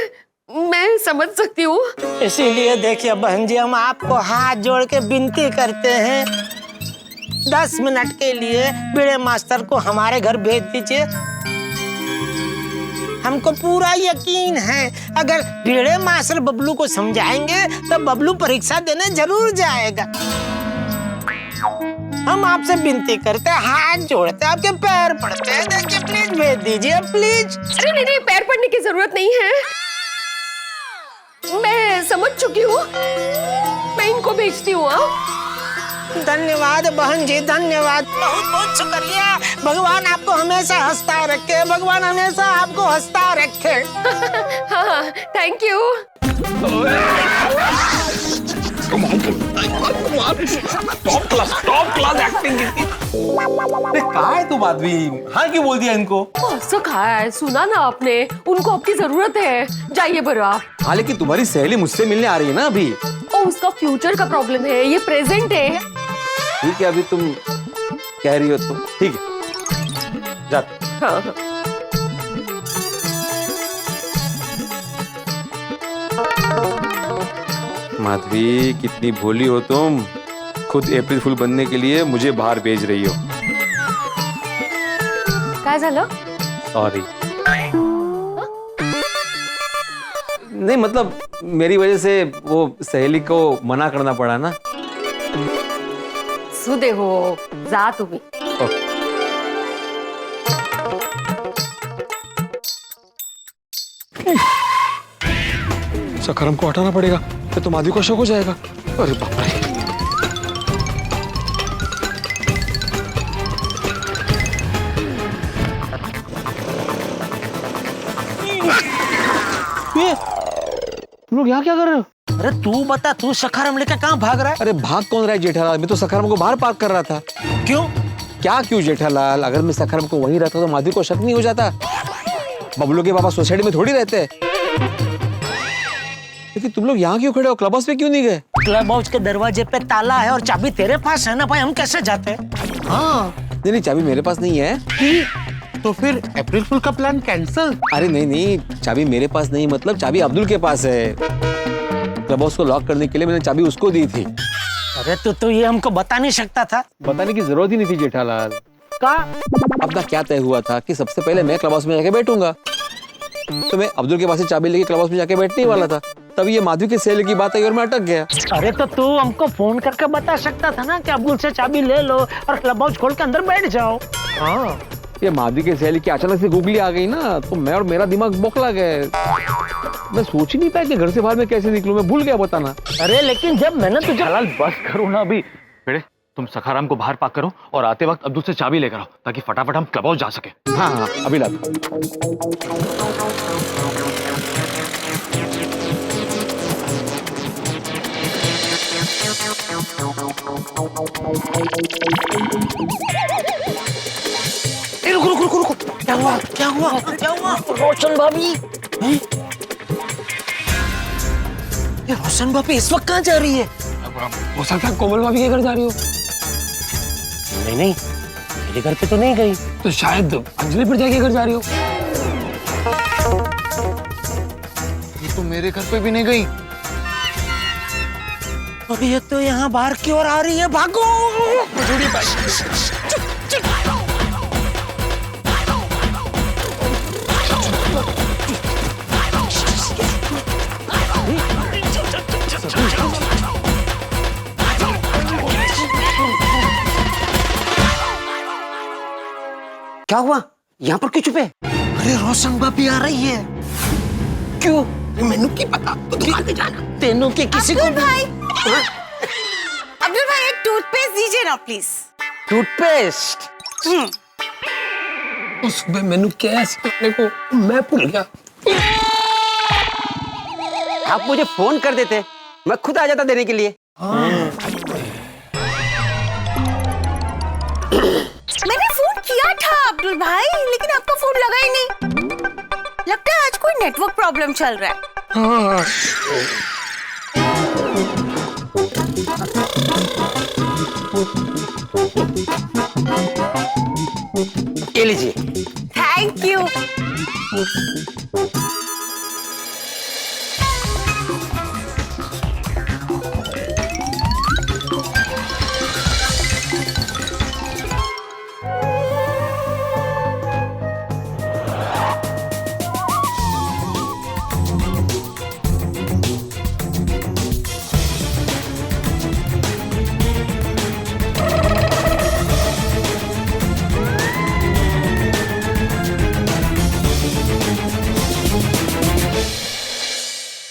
मैं समझ सकती हूँ। इसीलिए देखिए बहन जी, हम आपको हाथ जोड़ के विनती करते हैं, 10 मिनट के लिए भिड़े मास्टर को हमारे घर भेज दीजिए। हमको पूरा यकीन है अगर भिड़े मास्टर बबलू को समझाएंगे तो बबलू परीक्षा देने जरूर जाएगा। हम आपसे विनती करते हैं, हाथ जोड़ते हैं, आपके पैर पड़ते हैं, देखिए प्लीज भेज दीजिए प्लीज। अरे नहीं नहीं, पैर पड़ने की जरूरत नहीं है, मैं समझ चुकी हूँ, मैं इनको भेजती हूँ। धन्यवाद बहन जी, धन्यवाद, बहुत बहुत शुक्रिया। भगवान आपको हमेशा हंसता रखे, भगवान हमेशा आपको हंसता रखे। हाँ, thank you. Top class acting की। अरे कहाँ है तुम आदमी? हाँ क्यों बोल दिया इनको? ऐसा कहा है, सुना ना आपने, उनको आपकी जरूरत है, जाइए बरो आप। हाँ लेकिन तुम्हारी सहेली मुझसे मिलने आ रही है ना अभी। ओ, उसका फ्यूचर का प्रॉब्लम है, ये प्रेजेंट है। ठीक है, अभी तुम कह रही हो तो ठीक है, जाते। हाँ, हाँ। माधवी कितनी भोली हो तुम, खुद अप्रैल फूल बनने के लिए मुझे बाहर भेज रही हो। काय झालं? सॉरी। नहीं मतलब मेरी वजह से वो सहेली को मना करना पड़ा ना। सुदे हो, जा तुम्ही। सखरम को हटाना पड़ेगा, फिर तो माधवी को शक हो जाएगा। अरे बाप रे। तुम लोग यहाँ क्या कर रहे हो? अरे तू बता, तू सखाराम लेकर कहाँ भाग रहा है? अरे भाग कौन रहा है जेठालाल, मैं तो सखरम को बाहर पार्क कर रहा था। क्यों? क्या क्यों जेठालाल, अगर मैं सखरम को वहीं रहता तो माधवी को शक नहीं हो जाता। बबलू के पापा सोसाइटी में थोड़ी रहते। लेकिन तुम लोग यहाँ क्यों खड़े हो, क्लब हाउस पे क्यों नहीं गए? क्लब हाउस के दरवाजे पे ताला है और चाबी तेरे पास है ना भाई, हम कैसे जाते? हाँ नहीं चाबी मेरे पास नहीं है। तो फिर अप्रैल फूल का प्लान कैंसिल? अरे नहीं, चाबी मेरे पास नहीं, मतलब चाबी अब्दुल के पास है। क्लब हाउस को लॉक करने के लिए मैंने चाबी उसको दी थी। अरे तो ये हमको बता नहीं सकता था? बताने की जरूरत ही नहीं थी जेठालाल। का अपना क्या तय हुआ था कि सबसे पहले मैं क्लब हाउस में जाके बैठूंगा, तो मैं अब्दुल के पास से चाबी लेके क्लब हाउस में जाके बैठने वाला था, तब ये माधवी के सहेली की बात आई और मैं अटक गया। अरे तो तू हमको फोन करके बता सकता था ना कि अब्दुल से चाबी ले लो और क्लब हाउस खोल के अंदर बैठ जाओ। हाँ, ये माधवी के सहेली की अचानक से गूगली आ गई ना, तो मैं और मेरा दिमाग बौखला गए। मैं सोच ही नहीं पाया कि घर से बाहर में कैसे निकलूं, मैं भूल गया बताना। अरे लेकिन जब मैंने तुझे हलाल बस करो ना अभी। बेटे तुम सखाराम को बाहर पार्क करो और आते वक्त अब्दुल से चाबी लेकर आओ ताकि फटाफट हम क्लब हाउस जा सके। हाँ हाँ अभी ला। रुको, क्या हुआ? रोशन भाभी, ये रोशन भाभी इस वक्त कहाँ जा रही है? हो सकता है कोमल भाभी के घर जा रही हो। नहीं, मेरे घर पे तो नहीं गई। तो शायद अंजलि पर जाके घर जा रही हो। ये तो मेरे घर पे भी नहीं गई। और ये तो यहाँ बाहर की ओर आ रही है, भागो। क्या हुआ? यहाँ पर क्यों छुपे? अरे रोशन भाभी आ रही है। क्यों? मैनू की पता, तो दुकान पे जाना। तेनों के किसी को अब्दुल भाई, अब्दुल भाई एक टूथपेस्ट दीजिए ना प्लीज। टूथपेस्ट? तो सुबह मैंने कैश करने को मैं भूल गया। आप मुझे फोन कर देते, मैं खुद आ जाता देने के लिए। मैंने फोन किया था। अच्छा अब्दुल भाई, लेकिन आपका फोन लगा ही नहीं। लगता है आज कोई नेटवर्क प्रॉब्लम चल रहा है। ये लीजिए। Thank you.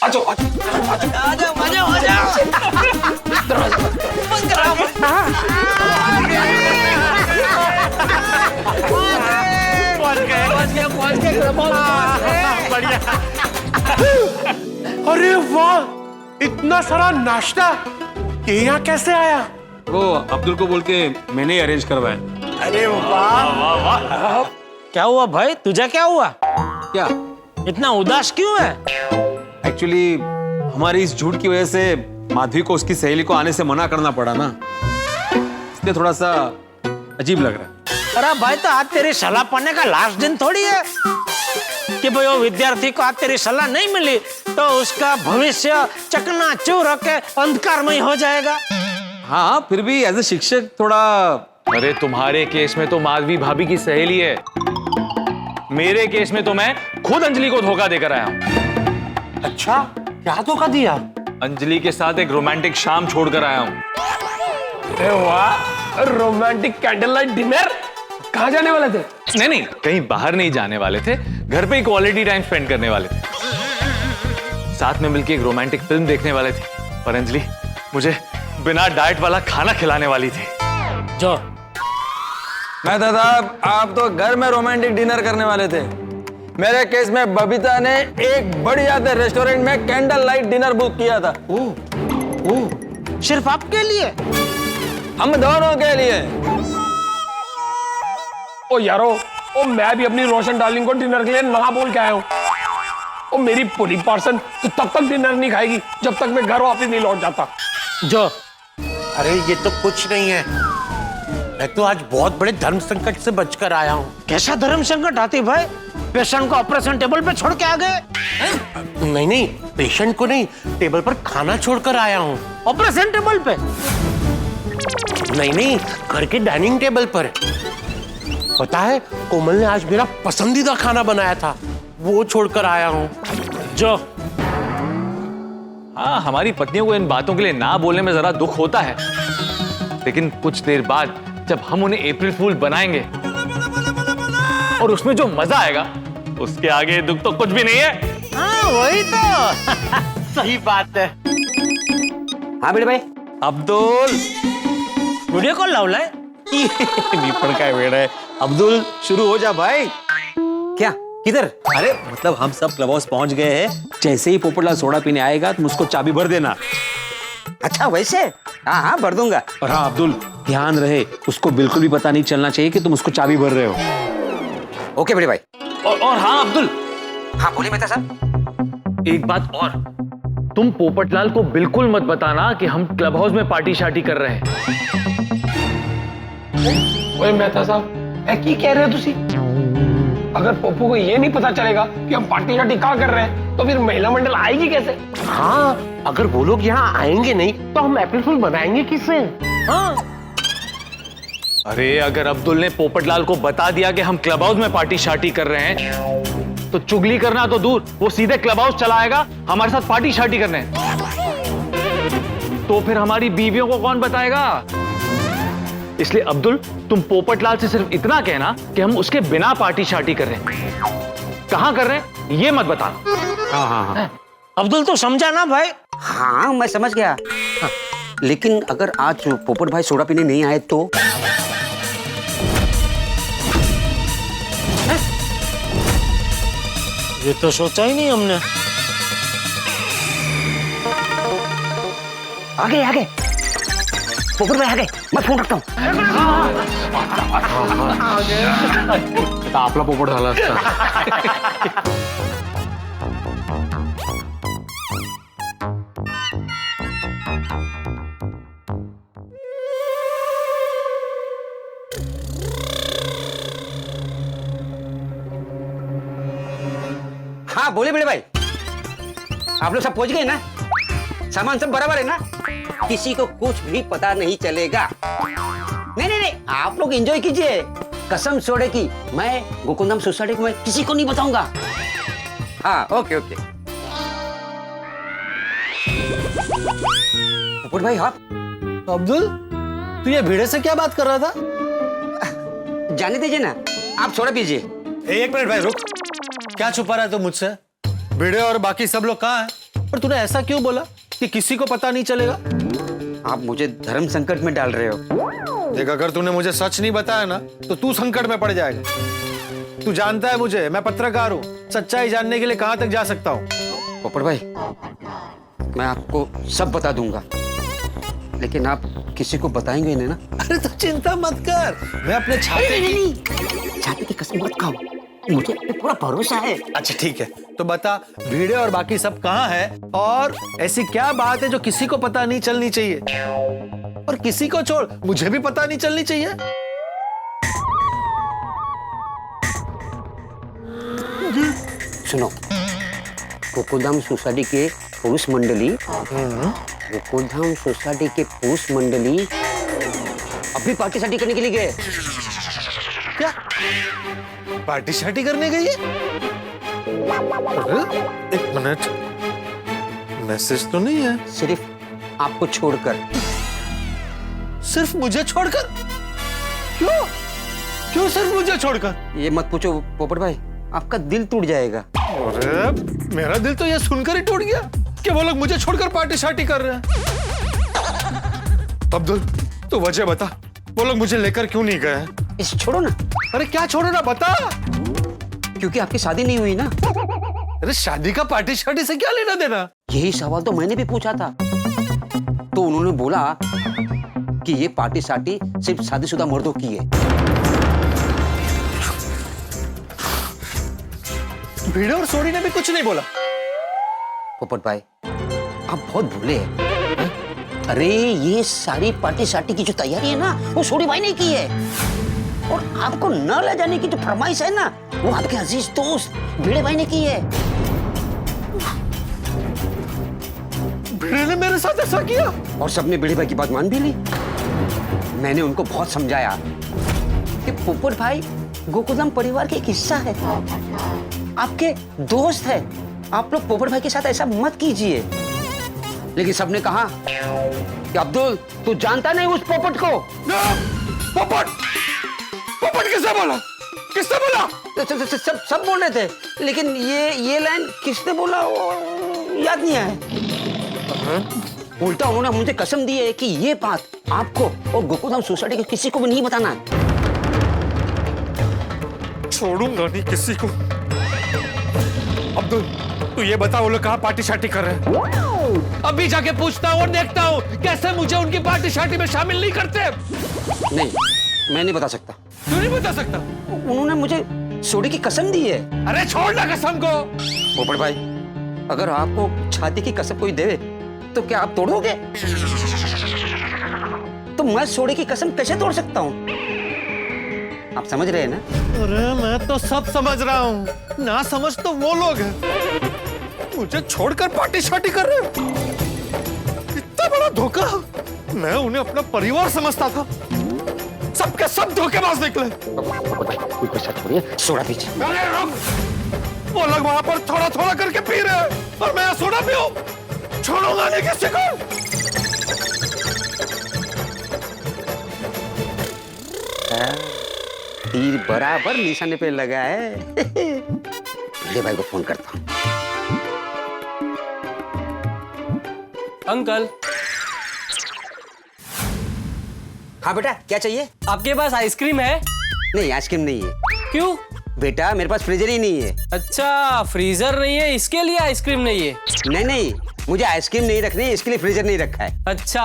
आजो आजो अरे वाह, इतना सारा नाश्ता ये यहाँ कैसे आया? वो अब्दुल को बोल के मैंने ही अरेंज करवाया। अरे वाह। क्या हुआ भाई, तुझे क्या हुआ? क्या? इतना उदास क्यों है? एक्चुअली हमारी इस झूठ की वजह से माधवी को उसकी सहेली को आने से मना करना पड़ा ना, इसलिए थोड़ा सा अजीब लग रहा है। अरे भाई, तो आज तेरी सलाह पढ़ने का लास्ट दिन थोड़ी है कि भाई वो विद्यार्थी को आज तेरी सलाह नहीं मिली तो उसका भविष्य चकनाचूर होकर अंधकारमय हो जाएगा। हाँ, फिर भी एज ए शिक्षक थोड़ा। अरे तुम्हारे केस में तो माधवी भाभी की सहेली है, मेरे केस में तो मैं खुद अंजलि को धोखा देकर आया हूँ। अच्छा, क्या धोखा दिया? अंजलि के साथ एक रोमांटिक शाम छोड़कर आया हूँ। अरे वाह, रोमांटिक कैंडल लाइट डिनर। कहाँ जाने वाले थे? नहीं, कहीं बाहर नहीं जाने वाले थे, घर पे ही क्वालिटी टाइम स्पेंड करने वाले थे, साथ में मिलकर एक रोमांटिक फिल्म देखने वाले थे। पर अंजलि मुझे बिना डाइट वाला खाना खिलाने वाली थी। जो मैं दादा, आप तो घर में रोमांटिक डिनर करने वाले थे। मेरे केस में बबीता ने एक बढ़िया से रेस्टोरेंट में कैंडल लाइट डिनर बुक किया था। सिर्फ आपके लिए? हम दोनों के लिए। ओ यारो, ओ मैं भी अपनी रोशन डार्लिंग को डिनर के लिए ना बोल के आया हूँ। ओ मेरी पूरी पर्सन तो तब तक डिनर नहीं खाएगी जब तक मैं घर वापस नहीं लौट जाता। जो अरे ये तो कुछ नहीं है, मैं तो आज बहुत बड़े धर्म संकट से बचकर आया हूँ। कैसा धर्म संकट आती भाई? पेशेंट को ऑपरेशन टेबल पे छोड़ के आ गए? नहीं, पेशेंट को नहीं, टेबल पर खाना छोड़कर आया हूँ। ऑपरेशन टेबल पे? नहीं, घर के डाइनिंग टेबल पर। पता है, कोमल ने आज मेरा पसंदीदा खाना बनाया था, वो छोड़कर आया हूँ। जो हाँ, हमारी पत्नियों को इन बातों के लिए ना बोलने में जरा दुख होता है, लेकिन कुछ देर बाद जब हम उन्हें अप्रैल फूल बनाएंगे और उसमें जो मजा आएगा उसके आगे दुख तो कुछ भी नहीं है। हाँ, वही तो। सही बात है। हाँ बेटे भाई। अब्दुल, वीडियो कॉल लाओ लाए। निपण का वेड़ है। अब्दुल, शुरू हो जा भाई। क्या? किधर? अरे मतलब हम सब क्लब हाउस पहुंच गए हैं, जैसे ही पोपटलाल सोडा पीने आएगा तुम उसको चाबी भर देना। अच्छा वैसे? हाँ भर दूंगा। और हाँ अब्दुल, ध्यान रहे, उसको बिल्कुल भी पता नहीं चलना चाहिए कि तुम उसको चाबी भर रहे हो। ओके बड़े भाई। और हाँ अब्दुल, हाँ बोलिए मेहता साहब। एक बात और, तुम पोपटलाल को बिल्कुल मत बताना कि हम क्लब हाउस में पार्टी शार्टी कर रहे हैं। ओए मेहता साहब, ए की कह रहे हो तुसी? अगर पप्पू को ये नहीं पता चलेगा कि हम पार्टी शार्टी कहाँ कर रहे हैं तो फिर महिला मंडल आएगी कैसे? हाँ, अगर वो लोग यहाँ आएंगे नहीं तो हम अप्रैल फूल बनाएंगे किससे? हाँ, अरे अगर अब्दुल ने पोपटलाल को बता दिया कि हम क्लब हाउस में पार्टी शार्टी कर रहे हैं तो चुगली करना तो दूर, वो सीधे क्लब हाउस चला आएगा हमारे साथ पार्टी शार्टी करने। तो फिर हमारी बीवियों को कौन बताएगा? इसलिए अब्दुल, तुम पोपटलाल से सिर्फ इतना कहना कि हम उसके बिना पार्टी शार्टी कर रहे हैं। कहां कर रहे हैं ये मत बताना। हाँ। अब्दुल तो समझा ना भाई? हाँ मैं समझ गया। हाँ, लेकिन अगर आज पोपट भाई सोडा पीने नहीं आए तो? ये तो सोचा ही नहीं हमने। आगे आगे। पोपट भाई आ गए, मैं फोन रखता हूँ। आपला पोपट झाला असता. हाँ बोले बड़े भाई, आप लोग सब पहुंच गए ना? सामान सब बराबर है ना? किसी को कुछ भी पता नहीं चलेगा। नहीं नहीं नहीं, आप लोग एंजॉय कीजिए। कसम सोडे की मैं गोकुलधाम सोसाइटी में किसी को नहीं बताऊंगा। हाँ ओके ओके। पोपट भाई आप अब्दुल, तू ये भिड़े से क्या बात कर रहा था? जाने दीजिए ना, आप सोडा पीजिए। एक मिनट भाई रुक, क्या छुपा रहा है तू मुझसे? भिड़े और बाकी सब लोग कहाँ हैं? और तूने ऐसा क्यों बोला कि किसी को पता नहीं चलेगा? आप मुझे धर्म संकट में डाल रहे हो। देख, अगर तूने मुझे सच नहीं बताया ना तो तू संकट में पड़ जाएगा। तू जानता है मुझे, मैं पत्रकार हूँ, सच्चाई जानने के लिए कहाँ तक जा सकता हूँ। पोपट भाई मैं आपको सब बता दूंगा, लेकिन आप किसी को बताएंगे नहीं ना? अरे तो चिंता मत कर, मैं अपने छाते छाती की कसम मत खाओ, मुझे पूरा भरोसा है। अच्छा ठीक है, तो बता भिड़े और बाकी सब कहाँ है, और ऐसी क्या बात है जो किसी को पता नहीं चलनी चाहिए? और किसी को छोड़, मुझे भी पता नहीं चलनी चाहिए। सुनो, गोकुलधाम सोसाइटी के पुरुष मंडली, गोकुलधाम सोसाइटी के पुरुष मंडली अभी पार्टी सार्टी करने के लिए गए। क्या पार्टी शार्टी करने गई है? अरे, एक मिनट, मैसेज तो नहीं है। सिर्फ आपको छोड़कर। सिर्फ मुझे छोड़कर? क्यों? क्यों सिर्फ मुझे छोड़कर? ये मत पूछो पोपट भाई, आपका दिल टूट जाएगा। अरे मेरा दिल तो ये सुनकर ही टूट गया कि वो लोग मुझे छोड़कर पार्टी शार्टी कर रहे हैं। अब्दुल तू वजह बता, वो लोग मुझे लेकर क्यों नहीं गए? इसे छोड़ो ना। अरे क्या छोड़ो ना, बता। क्योंकि आपकी शादी नहीं हुई ना। अरे शादी का पार्टी शार्टी से क्या लेना देना? यही सवाल तो मैंने भी पूछा था, तो उन्होंने बोला कि ये पार्टी शार्टी सिर्फ शादीशुदा मर्दों की है। भिड़े और सोडी ने भी कुछ नहीं बोला? पोपट भाई आप बहुत भूले हैं। अरे ये सारी पार्टी शार्टी की जो तैयारी है ना, वो सोडी भाई ने की है। और आपको न ले जाने की जो फरमाइश है ना, वो आपके अजीज दोस्त भिड़े भाई ने की है। भिड़े ने मेरे साथ ऐसा किया? और सबने भिड़े भाई की बात मान भी ली। मैंने उनको बहुत समझाया कि पोपट भाई गोकुलधाम परिवार का एक हिस्सा है, आपके दोस्त है। आप लोग पोपट भाई के साथ ऐसा मत कीजिए। लेकिन सबने कहा कि अब्दुल तू जानता नहीं उस पोपट को। पोपट? पोपट किसने बोला? किसने बोला? सब बोल रहे थे, लेकिन ये लाइन किसने बोला वो याद नहीं आया। उल्टा उन्होंने मुझे कसम दी है कि ये बात आपको और गोकुलधाम सोसाइटी के किसी को भी नहीं बताना है। छोड़ूंगा नहीं किसी को। अब्दुल तू ये बता, वो लोग कहाँ पार्टी शार्टी कर रहे हैं? अभी जाके पूछता हूँ और देखता हूँ कैसे मुझे उनकी पार्टी शार्टी में शामिल नहीं करते। नहीं, मैं नहीं बता सकता। क्यों नहीं बता सकता? उन्होंने मुझे सोडी की कसम दी है। अरे छोड़ना कसम को। पोपट भाई अगर आपको छाती की कसम कोई दे तो क्या आप तोड़ोगे? तो मैं सोडी की कसम कैसे तोड़ सकता हूँ? आप समझ रहे हैं ना? अरे मैं तो सब समझ रहा हूँ, ना समझ तो वो लोग हैं। मुझे छोड़कर पार्टी शार्टी कर रहे हो, इतना बड़ा धोखा। मैं उन्हें अपना परिवार समझता था, सबके सब धोखेबाज निकले। कोई कुछ थोड़ी है, सोडा पीजिए। अरे रुक, वो लोग वहां पर थोड़ा थोड़ा करके पी रहे हैं और मैं सोडा पीऊं? छोड़ूंगा नहीं किसी को। तीर बराबर निशाने पे लगा है। भिड़े भाई को फोन करता हूँ। अंकल। हाँ बेटा क्या चाहिए? आपके पास आइसक्रीम है? नहीं आइसक्रीम नहीं है। क्यों? बेटा मेरे पास फ्रीजर ही नहीं है। अच्छा फ्रीजर नहीं है, इसके लिए आइसक्रीम नहीं है? नहीं नहीं, मुझे आइसक्रीम नहीं रखनी है, इसके लिए फ्रीजर नहीं रखा है। अच्छा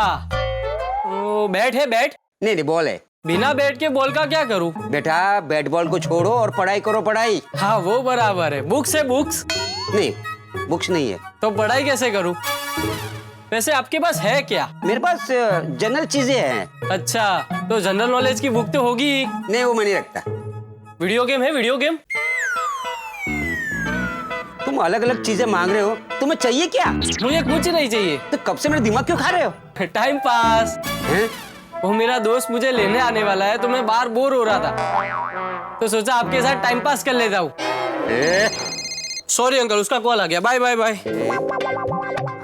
तो बैट है बैट? नहीं नहीं, बॉल है। बिना बैट के बॉल का क्या करूं? बेटा बैट बॉल को छोड़ो और पढ़ाई करो, पढ़ाई। हाँ वो बराबर है। बुक्स है बुक्स? नहीं, बुक्स नहीं है। तो पढ़ाई कैसे करूं? वैसे आपके पास है क्या? मेरे पास जनरल चीजें हैं। अच्छा, तो जनरल नॉलेज की बुक तो होगी ही। नहीं, वो मैं नहीं रखता। वीडियो गेम है? Video game? तुम अलग अलग चीजें मांग रहे हो, तुम्हें चाहिए क्या? मुझे कुछ नहीं चाहिए। तो कब से मेरा दिमाग क्यों खा रहे हो? Time pass. हैं? वो मेरा दोस्त मुझे लेने आने वाला है, तो मैं बाहर बोर हो रहा था, तो सोचा आपके साथ टाइम पास कर लेता हूँ। सॉरी अंकल, उसका कॉल आ गया। Bye bye bye.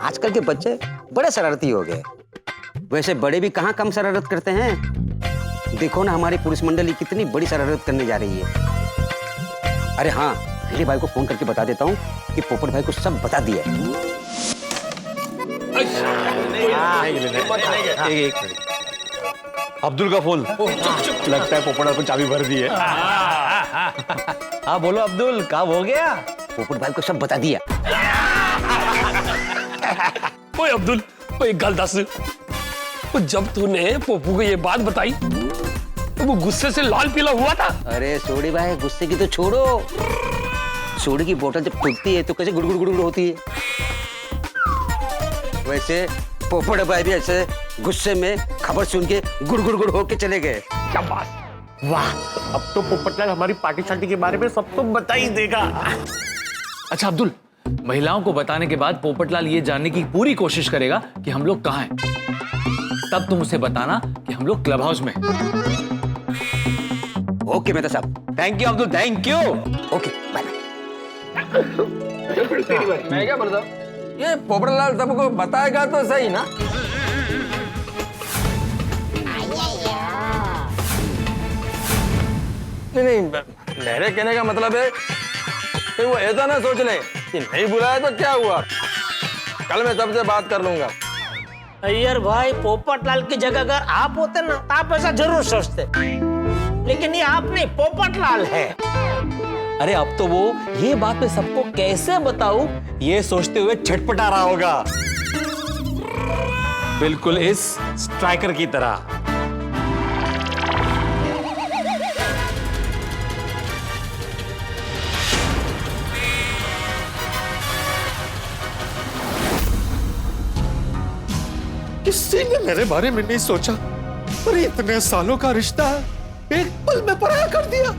आजकल के बच्चे बड़े शरारती हो गए। वैसे बड़े भी कहाँ कम शरारत करते हैं। देखो ना हमारी पुलिस मंडली कितनी बड़ी शरारत करने जा रही है। अरे हाँ, मेरे भाई को फोन करके बता देता हूँ कि पोपट भाई को सब बता दिया है। अब्दुल का फोन लगता है पोपट को चाबी भर दी है। हाँ बोलो अब्दुल, काम हो गया? पोपट भाई को सब बता दिया। ओए अब्दुल, एक गल दस, जब तूने पोपू को ये बात बताई तो वो गुस्से से लाल पीला हुआ था? अरे सोडी भाई, गुस्से की तो छोड़ो। सोडी की बोतल जब टूटती है तो कैसे गुड़गुड़ गुड़गुड़ होती है। वैसे पोपट भाई भी ऐसे गुस्से में खबर सुन के गुड़गुड़ गुड़ होके चले गए। क्या बात! वाह, अब तो पोपटलाल हमारी पार्टी शार्टी के बारे में सबको बता ही देगा। अच्छा अब्दुल, महिलाओं को बताने के बाद पोपटलाल ये जानने की पूरी कोशिश करेगा कि हम लोग कहाँ हैं। तब तुम उसे बताना कि हम लोग क्लब हाउस में हैं। ओके मेहता साहब। Thank you Abdul, thank you. Okay bye. मैं क्या बोलता हूँ, ये पोपटलाल सबको बताएगा तो सही ना। नहीं, मेरे कहने का मतलब है कि वो ऐसा ना सोच ले कि नहीं बुलाया तो क्या हुआ, कल मैं सबसे बात कर लूंगा। अय्यर भाई, पोपटलाल की जगह अगर आप होते ना तो आप ऐसा जरूर सोचते, लेकिन ये आप नहीं, पोपटलाल है। अरे अब तो वो ये बात मैं सबको कैसे बताऊं ये सोचते हुए छटपटा रहा होगा, बिल्कुल इस स्ट्राइकर की तरह। किसी ने मेरे बारे में नहीं सोचा, पर इतने सालों का रिश्ता एक पल में पराया कर दिया।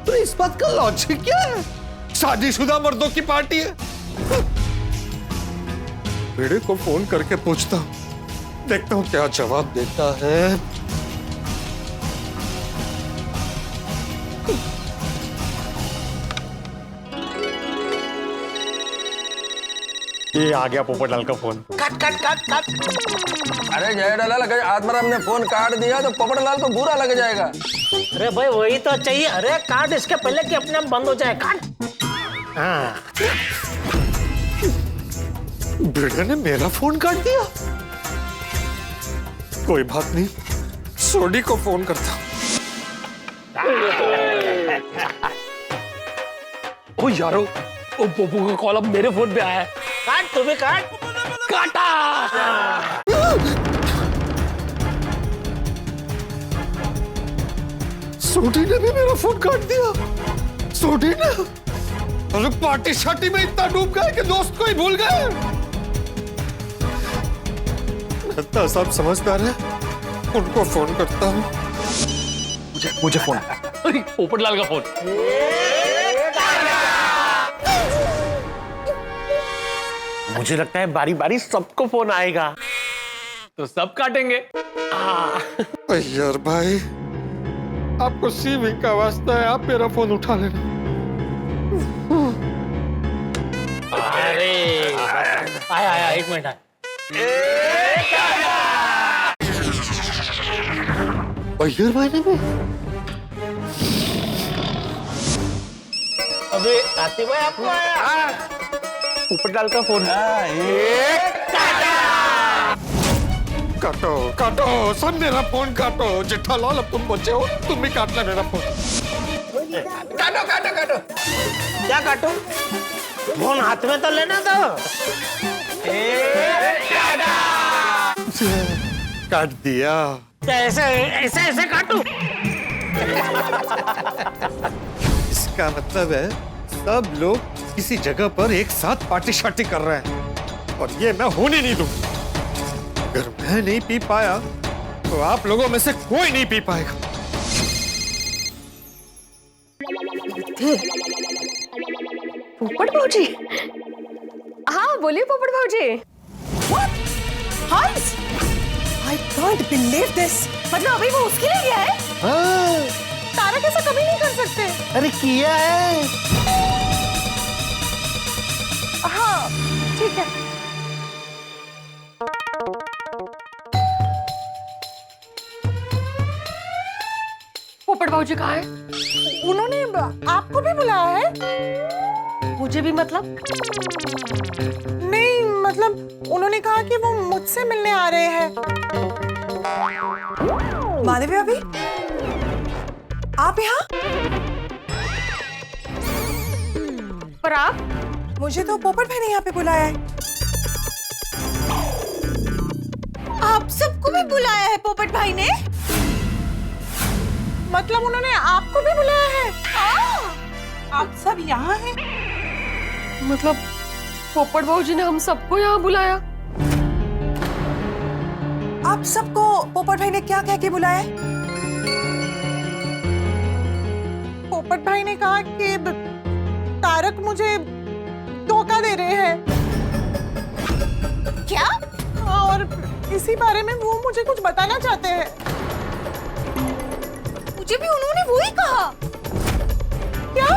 तो इस बात का लॉजिक क्या है? शादीशुदा मर्दों की पार्टी है। बेड़े को फोन करके पूछता हूं, देखता हूं क्या जवाब देता है। ये आ गया पोपटलाल का phone. Cut cut cut cut. अरे जयलाल, अगर आत्माराम ने फोन काट दिया तो पोपटलाल को बुरा लग जाएगा। अरे भाई वही तो चाहिए। अरे काट इसके पहले कि अपने आप बंद हो जाए। काट। हाँ, बेड़े ने मेरा फोन काट दिया। कोई बात नहीं, सोडी को फोन करता। ओ यारो, ओ पोपू का कॉल अब मेरे फोन पे आया है। काट, तू भी काट। काटा। सोडी ने भी मेरा फोन काट दिया। सोडी ने? अरे पार्टी शार्टी में इतना डूब गए कि दोस्त को ही भूल गए। मेहता साहब समझदार है, उनको फोन करता हूँ। मुझे फोन। अरे पोपटलाल का फोन। मुझे लगता है बारी बारी सबको फोन आएगा। तो सब काटेंगे। यार भाई, आपको सी विंग का वास्ता है, आप मेरा फोन उठा लेना। अरे आया, एक मिनट आया। अय्यर भाई ने भी? अबे आतिफ भाई, आपको आया? पोपटलाल का फोन। काटो काटो, सब मेरा फोन काटो। जेठालाल, अब तुम बचे हो, तुम भी काटना मेरा फोन। काटो काटो काटो। क्या काटो? फोन हाथ में तो लेना दो। काट दिया। क्या ऐसे ऐसे ऐसे काटूं? इसका मतलब है सब लोग किसी जगह पर एक साथ पार्टी शार्टी कर रहे हैं और ये मैं होने नहीं दूं। अगर मैं नहीं पी पाया तो आप लोगों में से कोई नहीं पी पाएगा। पोपट भाऊजी। हाँ बोलिए पोपट भाऊजी। हंस, I can't believe this। मतलब अभी वो उसके लिए गया है? हाँ, तारक ऐसा कभी नहीं कर सकते। अरे किया है। हाँ ठीक है। पोपट भाऊजी कहाँ है? उन्होंने आपको भी बुलाया है? मुझे भी मतलब? नहीं मतलब उन्होंने कहा कि वो मुझसे मिलने आ रहे हैं। माधवी भाभी, आप यहाँ? पर आप? मुझे तो पोपट भाई ने यहाँ पे बुलाया है। आप सबको भी बुलाया है पोपट भाई ने? मतलब उन्होंने आपको भी बुलाया है? आप सब यहाँ हैं? मतलब पोपट भाऊजी ने हम सबको यहाँ बुलाया? आप सबको पोपट भाई ने क्या कह के बुलाया है? पोपट भाई ने कहा कि तारक मुझे धोखा दे रहे हैं। क्या? हाँ, और इसी बारे में वो मुझे कुछ बताना चाहते हैं। मुझे भी उन्होंने वो ही कहा। क्या?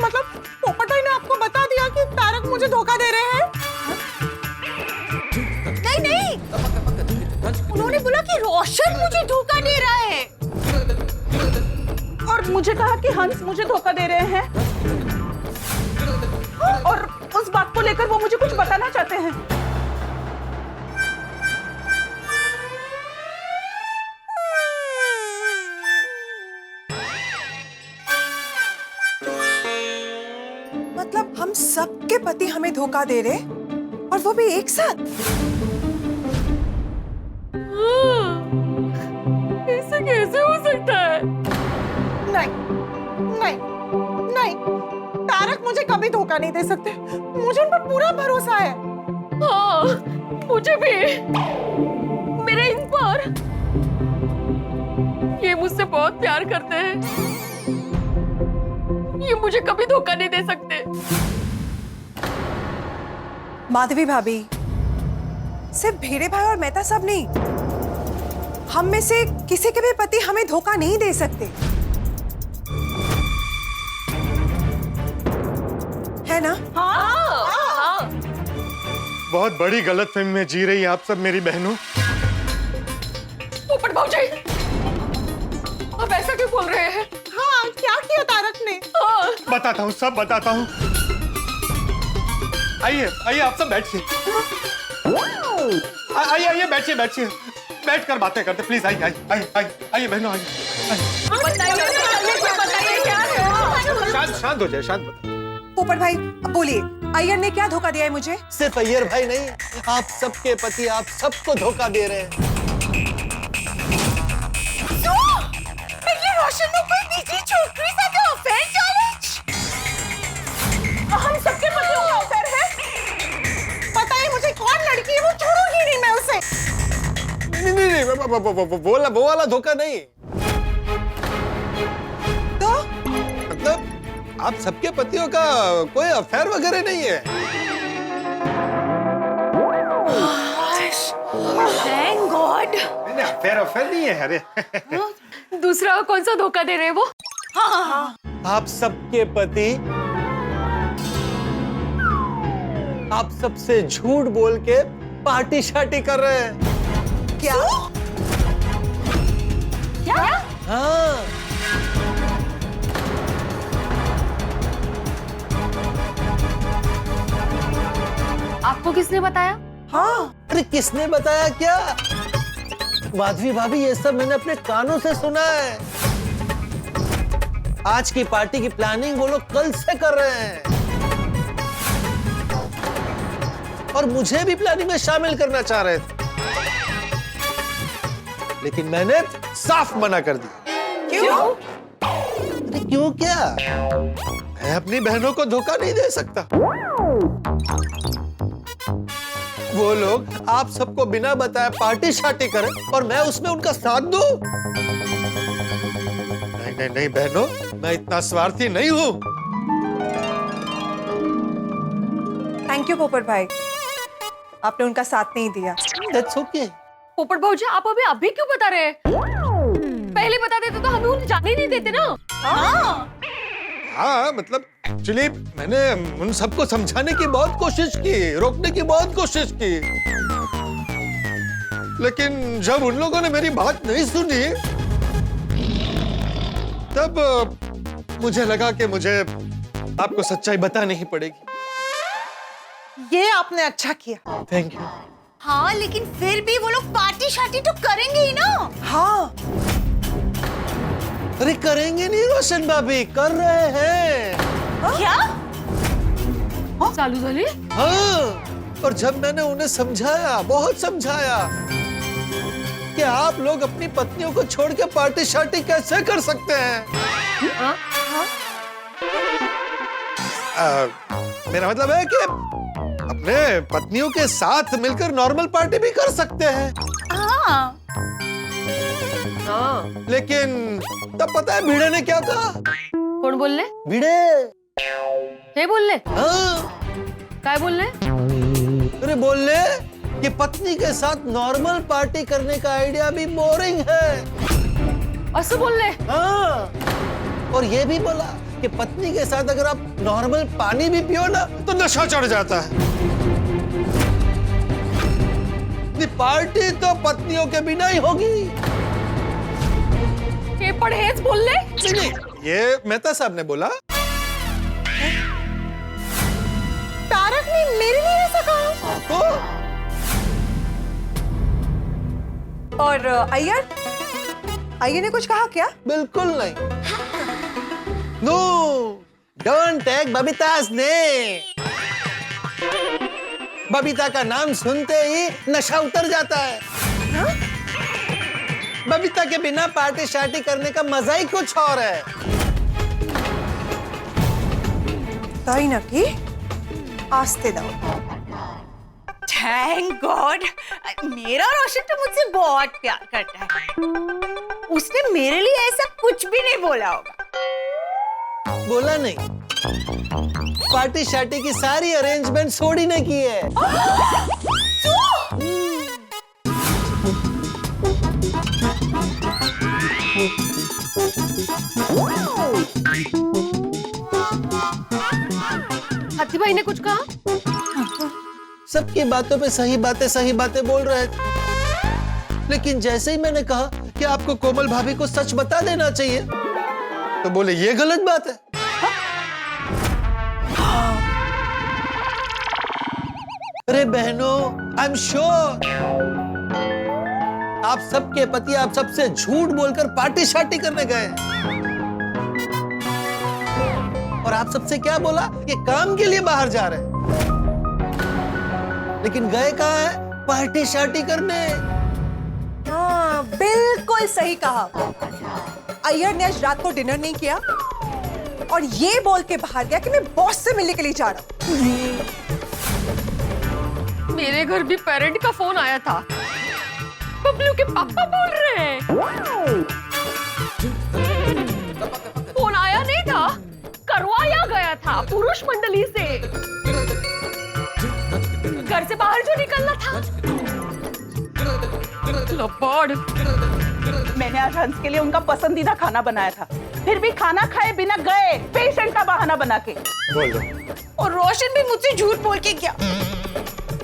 मतलब पोपट भाई ने आपको बता दिया कि तारक मुझे धोखा दे रहे हैं? नहीं नहीं, उन्होंने बोला कि रोशन मुझे धोखा दे रहा है। और मुझे कहा कि हंस मुझे धोखा दे रहे हैं और उस बात को लेकर वो मुझे कुछ बताना चाहते हैं। मतलब हम सबके पति हमें धोखा दे रहे और वो भी एक साथ? ऐसे कैसे हो सकता है? नहीं नहीं नहीं, तारक मुझे कभी धोखा नहीं दे सकते। मुझे उन पर पूरा भरोसा है। हाँ मुझे भी, मेरे इन पर। ये मुझसे बहुत प्यार करते हैं, ये मुझे कभी धोखा नहीं दे सकते। माधवी भाभी, सिर्फ भेड़े भाई और मेहता साहब नहीं, हम में से किसी के भी पति हमें धोखा नहीं दे सकते, है ना? हाँ। बहुत बड़ी गलतफहमी में जी रही हैं आप सब मेरी बहनों। पोपट भाऊजी, आप ऐसा क्यों बोल रहे हैं? हाँ, क्या किया तारक ने? हाँ। बताता हूँ, सब बताता हूँ। आइए आइए, आप सब बैठिए। आइए आइए, बैठिए बैठिए, बैठ कर बातें करते प्लीज। आइए आइए आइए आइए आइए बहनों, आइए। बताइए क्या है? शांत शांत हो जाए, शांत। पोपट भाई अब बोलिए, अय्यर ने क्या धोखा दिया है मुझे? सिर्फ अय्यर भाई नहीं, आप सबके पति आप सबको धोखा दे रहे हैं। रोशन ने कोई निजी छोकरी साथ अफेयर चैलेंज? हम सबके पतियों का अफेयर है। पता है मुझे कौन लड़की है, वो छोड़ूंगी नहीं मैं उसे। नहीं, वो वाला धोखा नहीं। तो मतलब आप सबके पतियों का कोई अफेयर वगैरह नहीं है? Thank God. अफेयर नहीं है। अरे दूसरा कौन सा धोखा दे रहे हैं वो? हाँ। आप सबके पति आप सबसे झूठ बोल के पार्टी शार्टी कर रहे हैं। क्या? क्या? हाँ, आपको किसने बताया? हाँ। अरे किसने बताया क्या? माधवी भाभी, ये सब मैंने अपने कानों से सुना है। आज की पार्टी की प्लानिंग वो लोग कल से कर रहे हैं और मुझे भी प्लानिंग में शामिल करना चाह रहे थे। लेकिन मैंने साफ मना कर दिया। क्यों? अरे क्यों क्या? मैं अपनी बहनों को धोखा नहीं दे सकता। वो लोग आप सबको बिना बताए पार्टी शार्टी करें और मैं उसमें उनका साथ दूं? नहीं नहीं नहीं बहनों, मैं इतना स्वार्थी नहीं हूं। थैंक यू पोपट भाई, आपने उनका साथ नहीं दिया। That's okay। पोपट भाऊजी आप अभी क्यों बता रहे हैं? पहले बता देते तो हमें उन्हें जाने नहीं देते ना। हाँ मतलब एक्चुअली मैंने उन सबको समझाने की बहुत कोशिश की, रोकने की बहुत कोशिश की, लेकिन जब उन लोगों ने मेरी बात नहीं सुनी तब मुझे लगा कि मुझे आपको सच्चाई बतानी ही पड़ेगी। ये आपने अच्छा किया। Thank you. हाँ लेकिन फिर भी वो लोग पार्टी शार्टी तो करेंगे ही ना। हाँ अरे करेंगे नहीं रोशन भाभी, कर रहे हैं। क्या? चालू झाली? हाँ, और जब मैंने उन्हें समझाया, बहुत समझाया कि आप लोग अपनी पत्नियों को छोड़ के पार्टी शार्टी कैसे कर सकते हैं। मेरा मतलब है कि अपने पत्नियों के साथ मिलकर नॉर्मल पार्टी भी कर सकते हैं। हाँ लेकिन तब पता है भिड़े ने क्या कहा? कौन बोल ले? भिड़े हे बोल ले? हाँ, काय बोल ले? अरे बोल ले कि पत्नी के साथ नॉर्मल पार्टी करने का आइडिया भी बोरिंग है। असं बोल ले? हाँ, और ये भी बोला कि पत्नी के साथ अगर आप नॉर्मल पानी भी पियो ना तो नशा चढ़ जाता है। पार्टी तो पत्नियों के बिना ही होगी। ये परहेज बोल ले? नहीं, ये मेहता साहब ने बोला। तारक ने मेरे लिए ऐसा कहा। तो और अय्यर ने कुछ कहा क्या? बिल्कुल नहीं। No, don't take Babita's name। Babita का नाम सुनते ही नशा उतर जाता है। हा? बबीता के बिना पार्टी शार्टी करने का मजा ही कुछ और है। ताई ना की आस्ते दो। थैंक गॉड, मेरा रोशन तो मुझसे बहुत प्यार करता है। उसने मेरे लिए ऐसा कुछ भी नहीं बोला होगा। बोला नहीं, पार्टी शार्टी की सारी अरेंजमेंट सोडी ने की है। हाथी भाई ने कुछ कहा? सबकी बातों पे सही बातें बोल रहे थे, लेकिन जैसे ही मैंने कहा कि आपको कोमल भाभी को सच बता देना चाहिए तो बोले ये गलत बात है। अरे बहनों, आई एम श्योर आप सबके पति आप सबसे झूठ बोलकर पार्टी शार्टी करने गए और आप सबसे क्या बोला? ये काम के लिए बाहर जा रहे हैं, लेकिन गए कहाँ है? पार्टी शार्टी करने। हाँ बिल्कुल सही कहा। अय्यर ने आज रात को डिनर नहीं किया और ये बोल के बाहर गया कि मैं बॉस से मिलने के लिए जा रहा हूँ। मेरे घर भी पेरेंट का फोन आया था। बबलू के पापा बोल रहे हैं। फोन आया नहीं था, करवाया गया था पुरुष मंडली से। घर से बाहर जो निकलना था। लपड़। मैंने आज हंस के लिए उनका पसंदीदा खाना बनाया था, फिर भी खाना खाए बिना गए पेशेंट का बहाना बना के। बोलो। और रोशन भी मुझसे झूठ बोल के गया।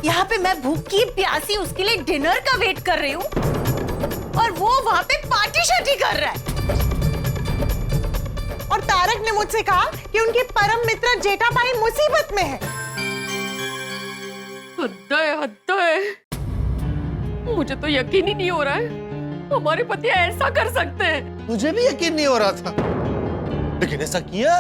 यहाँ पे मैं भूखी प्यासी उसके लिए डिनर का वेट कर रही हूँ और वो वहाँ पे पार्टी शार्टी कर रहा है। और तारक ने मुझसे कहा कि उनके परम मित्र जेठाभाई मुसीबत में है। हद है। मुझे तो यकीन ही नहीं हो रहा है हमारे पति ऐसा कर सकते हैं। मुझे भी यकीन नहीं हो रहा था, लेकिन ऐसा किया।